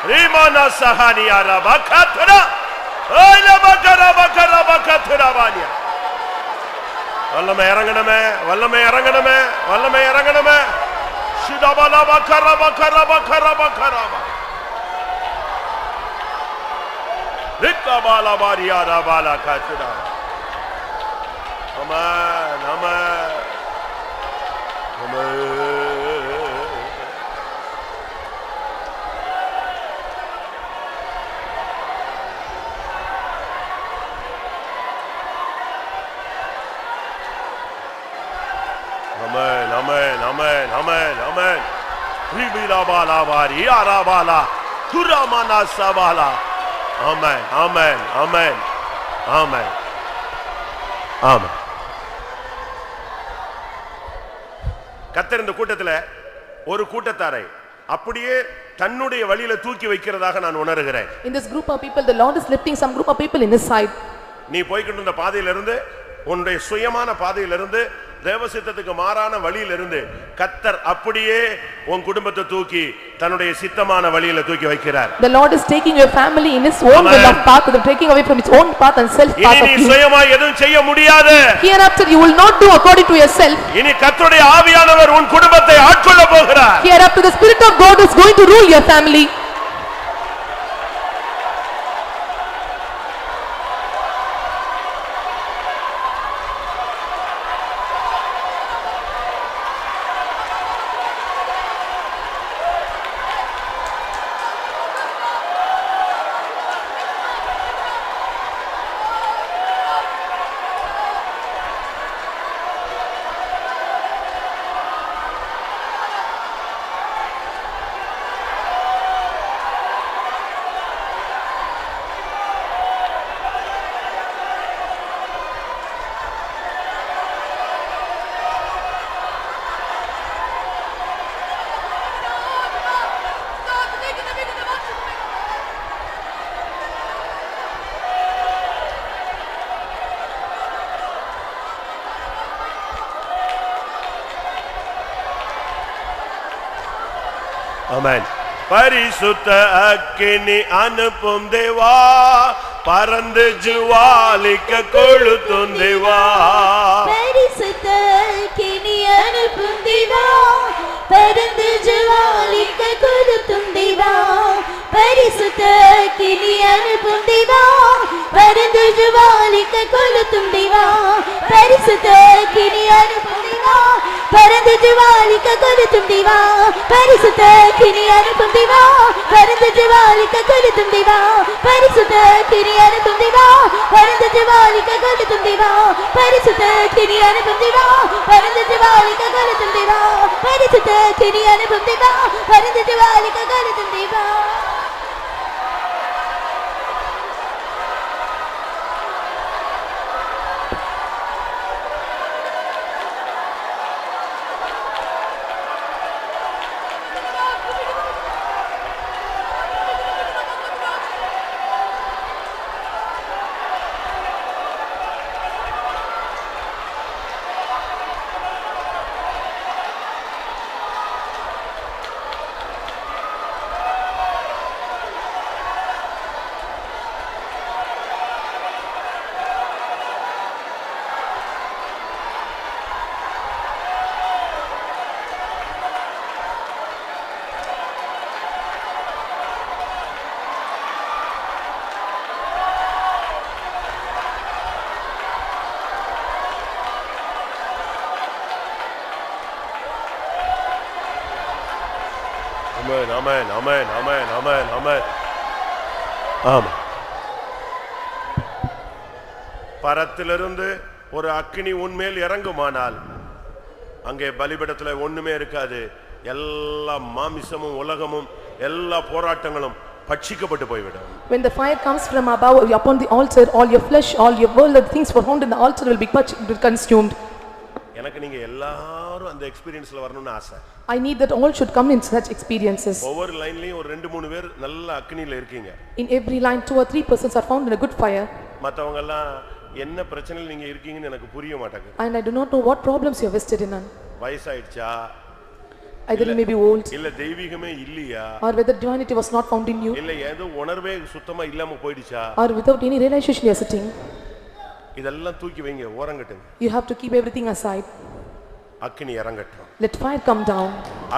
Rimana sahani ara bakathra oila bakara bakara bakathra vania vallame iranganame vallame iranganame vallame iranganame shidabala bakara bakara bakara bakara ritabala baria rabala kathra amen amen amen. Amen, amen, amen, amen, amen. Ribila bala bari, ara bala, kuramana sabala. Amen, amen, amen, amen, amen. கர்த்தர் இந்த கூட்டத்துல ஒரு கூட்டத்தாரை அப்படியே தன்னுடைய வழியில தூக்கி வைக்கிறதாக நான் உணர்கிறேன். In this group of people, the Lord is lifting some group of people in his side. நீ போய்க்கிட்டு இருந்த பாதையிலிருந்து உன்னுடைய சுயமான பாதையிலிருந்து தேவசித்தத்துக்கு மாறான வழியிலிருந்து கர்த்தர் அப்படியே உன் குடும்பத்தை தூக்கி தன்னுடைய சித்தமான வழியில தூக்கி வைக்கிறார். The Lord is taking your family in his own will of path, taking away from its own path and self path of you. இனி சுயமா எதுவும் செய்ய முடியாது. Hereafter you will not do according to yourself. இனி கர்த்தருடைய ஆவியானவர் உன் குடும்பத்தை ஆட்கொள்ள போகிறார். Hereafter the Spirit of God is going to rule your family. ஆமென். பரிசுத்த அக்கினி அனுப்பும் தேவா, பறந்து ஜுவாலிக்க கொளுத்தும் தேவா. பரிசுத்த அக்கினி அனுப்பும் தேவா, பறந்து ஜுவாலிக்க கொளுத்தும் தேவா. பரிசுத்த அக்கினி அனுப்பும் தேவா, பறந்து ஜுவாலிக்க கொளுத்தும் தேவா. பரிசுத்த அக்கினி அனுப்பும் தேவா, பறந்து ஜுவாலிக்க கொளுத்தும் தேவா. பரிசுத்த அக்கினி அனுப்பும் தேவா, பறந்து ஜுவாலிக்க கொளுத்தும் தேவா. பரிசுத்த அக்கினி அனுப்பும் தேவா, பறந்து ஜுவாலிக்க கொளுத்தும் தேவா. பரிசுத்த அக்கினி அனுப்பும் தேவா, பறந்து ஜுவாலிக்க கொளுத்தும் தேவா. பரிசுத்த அக்கினி அனுப்பும் தேவா, பறந்து ஜுவாலிக்க கொளுத்தும் தேவா. ஆமென், ஆமென், ஆமென், ஆமென், ஆமென், ஆமென். ஆமென். பரத்திலிருந்து ஒரு அக்கினி உன்மேல் இறங்குமானால் அங்கே பலிபீடத்துல ஒண்ணுமே இருக்காது. எல்லா மாமிசமும் உலகமும் எல்லா போராட்டங்களும் பட்சிக்கப்பட்டு போய்விடும். When the fire comes from above upon the altar, all your flesh, all your worldly things were found in the altar will be consumed. எனக்கு நீங்க எல்லாரும் அந்த எக்ஸ்பீரியன்ஸ்ல வரணும்னு ஆசை. I need that all should come in such experiences. ஒவ்வொரு லைன்லயும் ஒரு 2-3 பேர் நல்ல அக்கினில இருக்கீங்க. In every line 2 or 3 persons are found in a good fire. மத்தவங்க எல்லாம் என்ன பிரச்சனையில நீங்க இருக்கீங்கன்னு எனக்கு புரிய மாட்டேங்குது. And I do not know what problems you are vested in. வயசாயிடுச்சா, Either you may be old, இல்ல தெய்வீகமே இல்லையா, or whether divinity was not found in you, இல்ல ஏதோ உணர்வே சுத்தமா இல்லாம போயிடுச்சா, or without any realization you are sitting. இதெல்லாம் தூக்கி வைங்க, ஓரங்கட்டுங்க. You have to keep everything aside. அக்கினி இறங்கட்டும். Let fire come down.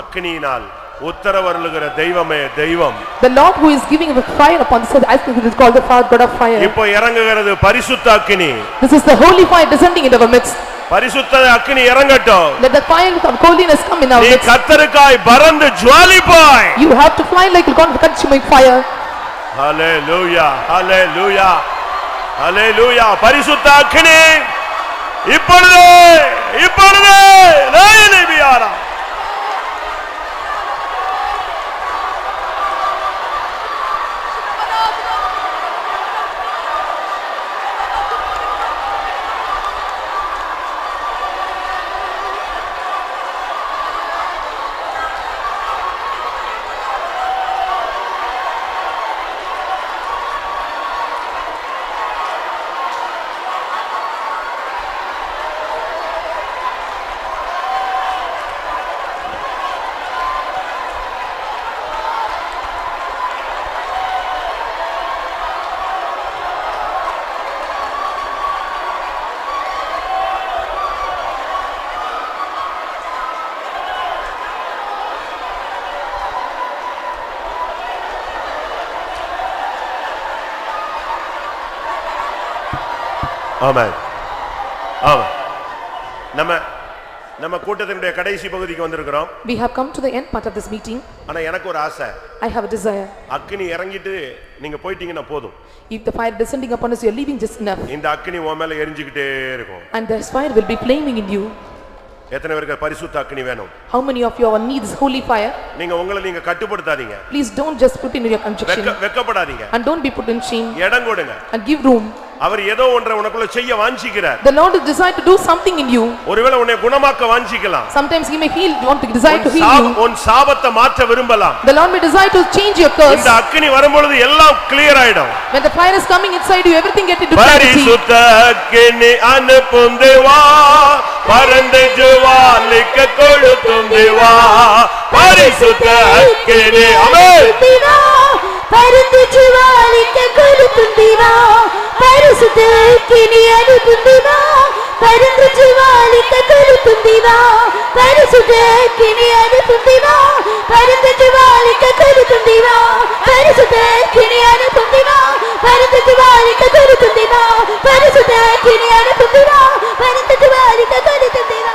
அக்கினியினால் உத்தரவருளுகிற தெய்வமே தெய்வம். The Lord who is giving a fire upon the earth, I think it is called the fire, God of fire. இப்போ இறங்குகிறது பரிசுத்த அக்கினி. This is the holy fire descending in our midst. பரிசுத்த அக்கினி இறங்கட்டும். Let the fire of holiness come in our நீ midst. கர்த்தருக்காய் பறந்து ஜுவாலிப்பாய். You have to fly like a consuming fire. ஹalleluya, ஹalleluya, ஹalleluya. பரிசுத்த அக்கினி இப்பொழுது இப்பொழுது நாயனபியாரா. ஆமென், ஆமென். நம்ம கூட்டத்தினுடைய கடைசி பகுதிக்கு வந்திருக்கிறோம். We have come to the end part of this meeting. ஆனா எனக்கு ஒரு ஆசை. I have a desire. அக்கினி இறங்கிட்டு நீங்க போயிட்டீங்கன்னா போதும். If the fire descending upon us, you are leaving just enough. இந்த அக்கினி உன் மேல எரிஞ்சிக்கிட்டே இருக்கும். And this fire will be flaming in you. எத்தனை பேருக்கு பரிசுத்த அக்கினி வேணும்? How many of you need this holy fire? நீங்க உங்களை நீங்க கட்டுப்படுத்தாதீங்க. Please don't just put in your conviction. வெக்கப்படாதீங்க. And don't be put in shame. இடம் கொடுங்க. And give room. அவர் ஏதோ ஒன்றை உனக்குள்ள செய்ய வாஞ்சிக்கிறார். The Lord desires to do something in you. ஒருவேளை உன்னை குணமாக்க வாஞ்சிக்கலாம். Sometimes he may want to desire to heal you. உன் சாபத்தை மாற்ற விரும்பலாம். The Lord may desire to change your curse. இந்த அக்கினி வரும்போது எல்லாம் கிளியர் ஆயிடும். When the fire is coming inside you, everything get into clarity. பரிசுத்த அக்கினி அனுப்பும் தேவா, பரந்து ஜுவாலிக்க கொளுத்தும் தேவா பரிசுத்த அக்கினி ஆமென் பரந்து ஜுவாலிக்க கொளுத்தும் தேவா பரிசுத்த அக்கினி அனுப்பும் தேவா பரந்து ஜுவாலிக்க கொளுத்தும் தேவா பரிசுத்த அக்கினி அனுப்பும் தேவா பரந்து ஜுவாலிக்க கொளுத்தும் தேவா பரிசுத்த அக்கினி அனுப்பும் தேவா பரந்து ஜுவாலிக்க கொளுத்தும் தேவா பரிசுத்த அக்கினி அனுப்பும் தேவா பரந்து ஜுவாலிக்க கொளுத்தும் தேவா.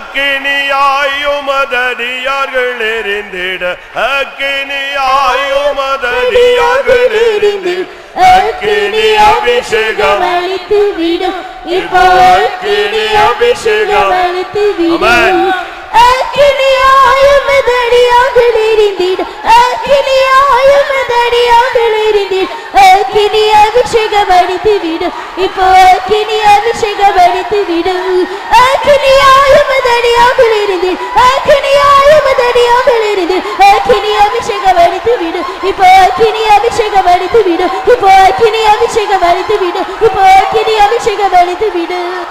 அக்கினியாயும் அதடியார்கள் எரிந்திட, அக்கினியாயும் அதடியார்கள் எரிந்திட, அக்கினி அபிஷேகம் அளித்து விடும் இப்போ அக்கினி அபிஷேகம் அளித்து விடும் ஆமென் அக்கினியாயும் மதடியாங்கள் எரிந்திட அக்கினியாயும் மதடியாங்கள் எரிந்திட அக்கினி அபிஷேகம் அளித்து விடும் இப்போ அக்கினி அபிஷேகம் அளித்து விடும் அக்கினியாயும் மதடியாங்கள் எரிந்திட அக்கினியாயும் மதடியாங்கள் எரிந்திட அக்கினி அபிஷேகம் அளித்து விடும் இப்போ அக்கினி அபிஷேகம் அளித்து விடும் இப்போ அக்கினி அபிஷேகம் அளித்து விடும் இப்போ அக்கினி அபிஷேகம் அளித்து விடும்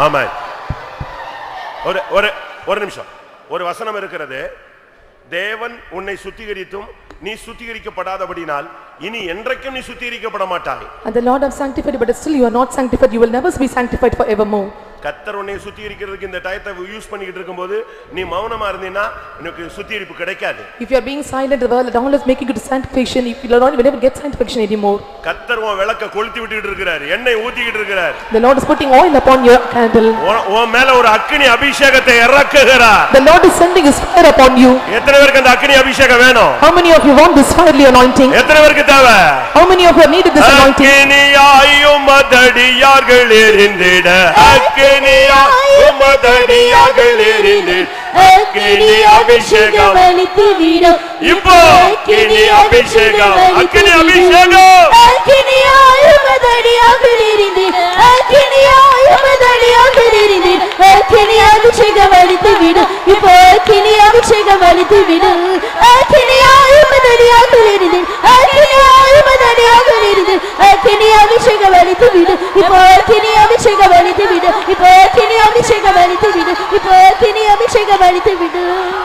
ஆமென். ஒரு நிமிஷம். ஒரு வசனம் இருக்கிறது, தேவன் உன்னை சுத்திகரித்தும் நீ சுத்திகரிக்கப்படாதபடினால் இனி என்றைக்கும் நீ சுத்திகரிக்கப்பட மாட்டாய். And the Lord have sanctified you, but still you are not sanctified. You will never be sanctified forevermore. கர்த்தர் உன்னை சுத்திகரிக்கிறதுக்கு இந்த டயத்தை யூஸ் பண்ணிட்டு இருக்கும்போது நீ மௌனமா இருந்தீனா உனக்கு சுத்திகரிப்பு கிடைக்காது. If you are being silent, the world is making you to sanctification. If you will never get sanctification anymore. கர்த்தர் உன் விளக்க கொளுத்தி விட்டுட்டு இருக்கார், எண்ணெய் ஊத்திட்டு இருக்கார். The Lord is putting oil upon your candle. உன் மேல ஒரு அக்கினி அபிஷேகத்தை இறக்குகிறார். The Lord is sending his fire upon you. எத்தனை பேருக்கு அந்த அக்கினி அபிஷேகம் வேணும்? How many of you want this fiery anointing? எத்தனை பேருக்கு தேவை? How many of you need this anointing? அக்கினியாயும் மதடியார்கள் எரிந்திட அக்கினியாயும் மதடியார்கள் எரிந்திட அக்கினி அபிஷேகம் அளித்து விடும் இப்போ அக்கினி அபிஷேகம் அக்கினி அபிஷேகம் அக்கினியாயும் மதடியார்கள் எரிந்திட அக்கினியாயும் மதடியார்கள் எரிந்திட அக்கினி அபிஷேகம் அளித்து விடும் இப்போ அக்கினி அபிஷேகம் அளித்து விடும் அக்கினியாயும் மதடியார்கள் எரிந்திட அக்கினியாயும் மதடியார்கள் எரிந்திட அக்கினி அபிஷேகம் அளித்து விடும் இப்போ அக்கினி அபிஷேகம் அளித்து விடும் இப்போ அக்கினி அபிஷேகம் அளித்து விடும் இப்போ அக்கினி அபிஷேகம் அளித்து விடும்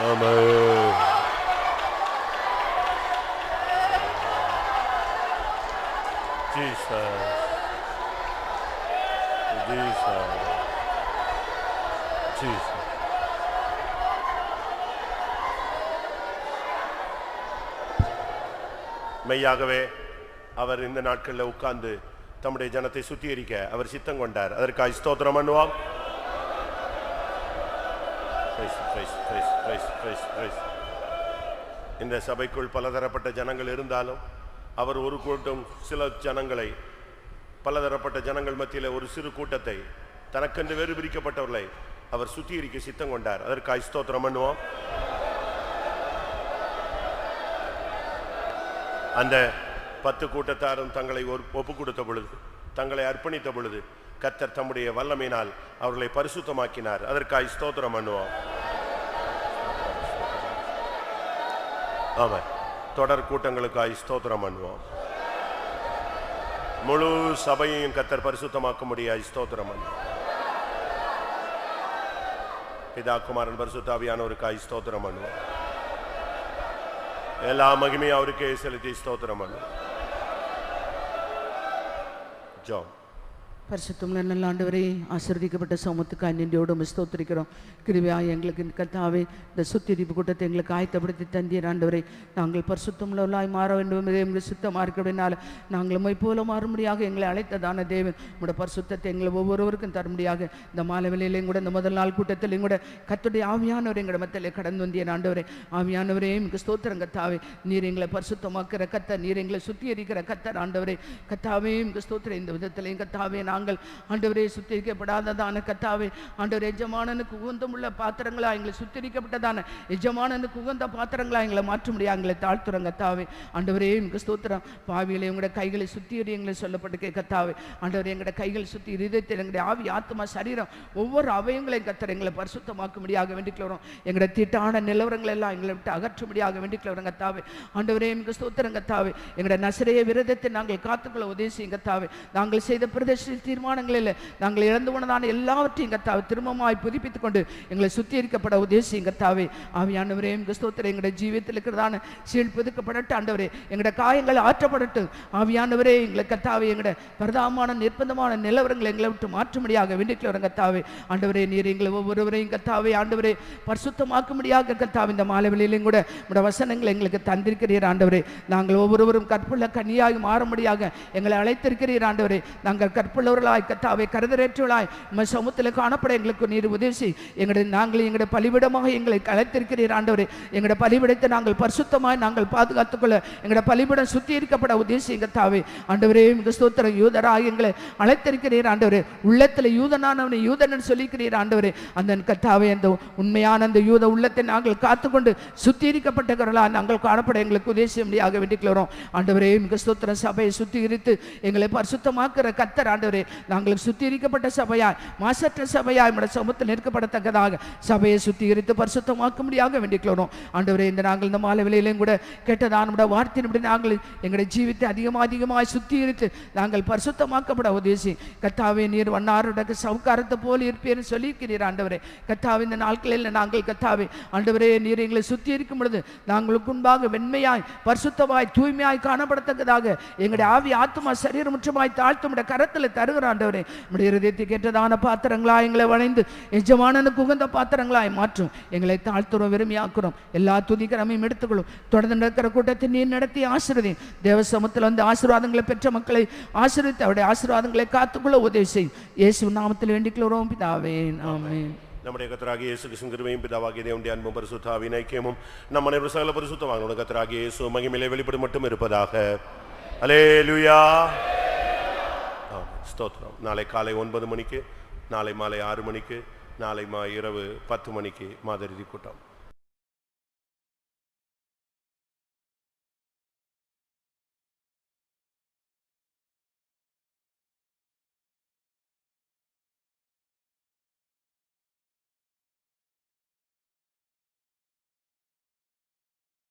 Amen. Jesus. Jesus. Jesus. மெய்யாகவே அவர் இந்த நாட்களில் உட்கார்ந்து தம்முடைய ஜனத்தை சுத்திகரிக்க அவர் சித்தம் கொண்டார். அதற்காக ஸ்தோத்திரம் பண்ணுவோம். இந்த சபைக்குள் பலதரப்பட்ட ஜனங்கள் இருந்தாலும் அவர் ஒரு கூட்டம் சில ஜனங்களை பலதரப்பட்ட ஜனங்கள் மத்தியில் ஒரு சிறு கூட்டத்தை தனக்கென்று வேறு பிரிக்கப்பட்டவர்களை அவர் சுத்திகரிக்க சித்தம் கொண்டார். அதற்காக ஸ்தோத்திரம் பண்ணுவோம். அந்த 10 கூட்டத்தாரும் தங்களை ஒப்பு கொடுத்த பொழுது, தங்களை அர்ப்பணித்த பொழுது கர்த்தர் தம்முடைய வல்லமையினால் அவர்களை பரிசுத்தமாக்கினார். அதற்காக ஸ்தோத்திரம் பண்ணுவோம். ஆமாம், தொடர் கூட்டங்களுக்காக ஸ்தோத்திரம் பண்ணுவோம். முழு சபையையும் கர்த்தர் பரிசுத்தமாக்கும்படியாய் ஸ்தோத்திரம் பண்ணு. பிதா குமாரன் பரிசுத்த ஆவியானவருக்காய் ஸ்தோத்திரம் பண்ணுவோம். எல்லா மகிமையும் அவருக்கே செலுத்தி ஸ்தோத்திரம் பண்ணுவோம். ஜெபம். பரிசுத்தமுள்ள நல்ல ஆண்டவரே, ஆசீர்வதிக்கப்பட்ட சமூகத்துக்கு நன்றியோடு ஸ்தோத்திரிக்கிறோம். கிருபையாய் எங்களுக்கு கர்த்தாவே இந்த சுத்திகரிப்பு கூட்டத்தை எங்களுக்கு ஆயத்தப்படுத்தி தந்தீர் ஆண்டவரே. நாங்கள் பரிசுத்தமுள்ளவர்களாய் மாற வேண்டும், எங்களுக்கு சுத்தமாக இருக்கிறதுனால நாங்கள் உம்மை போல மாறும்படியாக எங்களை அழைத்ததான தேவன் உம்முடைய பரிசுத்தத்தை எங்களை ஒவ்வொருவருக்கும் தரும்படியாக இந்த மாலை வேளையிலையும் கூட இந்த முதல் நாள் கூட்டத்திலையும் கூட கர்த்தருடைய ஆவியானவர் எங்கள் மத்தியிலே கடந்து வந்தீர் ஆண்டவரே. ஆவியானவரே எங்களுக்கு ஸ்தோத்திரம் கர்த்தாவே. நீர் எங்களை பரிசுத்தமாக்குற கர்த்தர், நீர் எங்களை சுத்திகரிக்கிற கர்த்தர் ஆண்டவரே. கர்த்தாவே எங்களுக்கு ஸ்தோத்திரம். இந்த விதத்திலையும் கர்த்தாவே நாங்கள் ஆண்டவரே சுத்திகரிக்கப்படாததான கர்த்தாவே ஆண்டவரே எஜமானனுக்கு உகந்தமுள்ள பாத்திரங்களா எங்களை சுத்திகரிக்கப்பட்டதான எஜமானனுக்கு உகந்த பாத்திரங்களா எங்களை மாற்ற முடியாது எங்களை தாழ்த்துறோம் கர்த்தாவே. ஆண்டவரே எங்களுக்கு ஸ்தோத்திரம். பாவிகளை எங்களுடைய கைகளை சுத்திகரி எங்களை சொல்லப்பட்டு கர்த்தாவே. ஆண்டவரே எங்களுடைய கைகள் சுத்தி இதயத்தில் எங்களுடைய ஆவி ஆத்மா சரீரம் ஒவ்வொரு அவயங்களையும் கர்த்தர் எங்களை பரிசுத்தமாக்கும்படியாக வேண்டிக்கிறோம். எங்களுடைய தீட்டான நிலவரங்கள் எல்லாம் எங்களை விட்டு அகற்றும்படியாக வேண்டிக்கிறோம் கர்த்தாவே. ஆண்டவரே எங்களுக்கு ஸ்தோத்திரம் கர்த்தாவே. எங்களுடைய நசரேய விரதத்தை நாங்கள் காத்துக்கொள்ள உதவி செய்யும் கர்த்தாவே. நாங்கள் செய்த பிரதேச தீர்மானங்களில் நாங்கள் இழந்து போனதான எல்லாவற்றையும் கர்த்தாவே திரும்பமாய் புதுப்பித்துக் கொண்டு எங்களை சுத்திகரிக்கப்பட உதவி செய்யும் கர்த்தாவே. ஆவியானவரே எங்கள் ஸ்தோத்திரம். எங்களுடைய ஜீவியத்தில் இருக்கிறதான சீல் புதுக்கப்படட்டும் ஆண்டவரே. எங்களுடைய காயங்கள் ஆற்றப்படட்டும் ஆவியானவரே. எங்களை கர்த்தாவே எங்களுடைய பிரதாமான நிர்பந்தமான நிலவரங்களை எங்களை விட்டு மாற்றும்படியாக வேண்டிக்கிறோம் கர்த்தாவே. ஆண்டவரே நீர் எங்களை ஒவ்வொருவரையும் கர்த்தாவே ஆண்டவரே பரிசுத்தமாக்கும்படியாக கர்த்தாவே இந்த மாலை வேளையிலும் கூட உம்முடைய வசனங்களை எங்களுக்கு தந்திருக்கிறீர் ஆண்டவரே. நாங்கள் ஒவ்வொருவரும் கற்புள்ள கன்னியாகி மாறும்படியாக எங்களை அழைத்திருக்கிறீர் ஆண்டவரே. நாங்கள் கற்புள்ளவர்களாய் கர்த்தாவே கருதரேற்றவர்களாய் உம்முடைய சமூகத்தில் காணப்பட எங்களுக்கு நீர் உதவி செய். நாங்கள் எங்களுடைய பலிபிடமாக எங்களை அழைத்திருக்கிறீர் ஆண்டவரே. எங்களுடைய பலிபிடத்தை நாங்கள் பரிசுத்தமாய் நாங்கள் பாதுகாத்துக்கொள்ள எங்களுடைய பலிபிடம் சுத்திகரிக்கப்பட உதவி செய்யும் கர்த்தாவே. ஆண்டவரே மிக ஸ்தோத்திரம். யூதராக எங்களை அழைத்திருக்கிறீர் ஆண்டவரே. உள்ளத்தில் யூதனானவனை யூதன் சொல்லிக்கிறீர் ஆண்டவரே. அந்த கர்த்தாவே அந்த உண்மையான அந்த யூத உள்ளத்தை நாங்கள் காத்துக்கொண்டு சுத்திகரிக்கப்பட்டவர்களாக நாங்கள் காணப்பட எங்களுக்கு உதவி செய்ய முடியாக வேண்டிக்கிறோம் ஆண்டவரே. மிக ஸ்தோத்திரம். சபையை சுத்திகரித்து எங்களை பரிசுத்தமாக்குற கர்த்தர் ஆண்டவரே. நாங்கள் சுத்திகரிக்கப்பட்ட சபையாய் மாசற்ற சபையாய் நம்முடைய சமூகத்தில் நிற்கப்படத்தக்கதாக சபையை சுத்திகரித்து பரிசுத்தமாக்கும்படியாக வேண்டிக்கிறோம் ஆண்டவரே. இந்த நாங்கள் இந்த மாலை வேளையிலும் கூட கேட்டதான் நம்முடைய வார்த்தையின்படி நாங்கள் எங்களுடைய ஜீவித்தை அதிகமாக சுத்திகரித்து நாங்கள் பரிசுத்தமாக்கப்பட உதவி செய்யும் கர்த்தாவே. நீர் வண்ணாருடைய சவுக்காரத்தை போல் இருப்பேன்னு சொல்லியிருக்கிறீர் ஆண்டவரே. கர்த்தாவே இந்த நாட்களில் நாங்கள் கர்த்தாவே ஆண்டவரே நீர் எங்களை சுத்திகரிக்கும் பொழுது நாங்களுக்கு முன்பாக வெண்மையாய் பரிசுத்தமாய் தூய்மையாய் காணப்படத்தக்கதாக எங்களுடைய ஆவி ஆத்மா சரீரம் முற்றமாய் தாழ்த்தும் கரத்தில் தருகிற ஆண்டவரே. நம்முடைய இருதயத்தை கேட்டதான பாத்திரங்களாய் எங்களை வளைந்து எஜமானனுக்கு உகந்த பாத்திரங்களாய் மாற்றும் எங்களை தாழ்த்துறோம் வெறுமையாக்குறோம். எல்லா துதிகரமையும் எடுத்துக்கொள்ளும். தொடர்ந்து நடக்கிற கூட்டத்தை நீர் நடத்தி ஆசீர்வதி. தேவ சமூகத்தில் வந்து ஆசீர்வாதங்களை பெற்ற மக்களை ஆசீர்வதித்து அவருடைய ஆசீர்வாதங்களை காத்துக்கொள்ள உதவி செய்யும். இயேசு நாமத்தில் வேண்டிக்கிறோம் பிதாவே, ஆமென். நம்முடைய கர்த்தராகிய இயேசு கிறிஸ்துவின் கிருபையும் பிதாவாகிய தேவனுடைய அன்பும் பரிசுத்த ஆவியின் ஐக்கியமும் நம் அனைவரும் சகல பரிசுத்தவான்களுடைய கர்த்தராகிய இயேசு மகிமையிலே வெளிப்படும் மட்டும் இருப்பதாக. அல்லேலூயா. ஸ்தோத்திரம். நாளை காலை 9 மணிக்கு, நாளை மாலை 6 மணிக்கு, நாளை இரவு 10 மணிக்கு மாதரிதி கூட்டம்.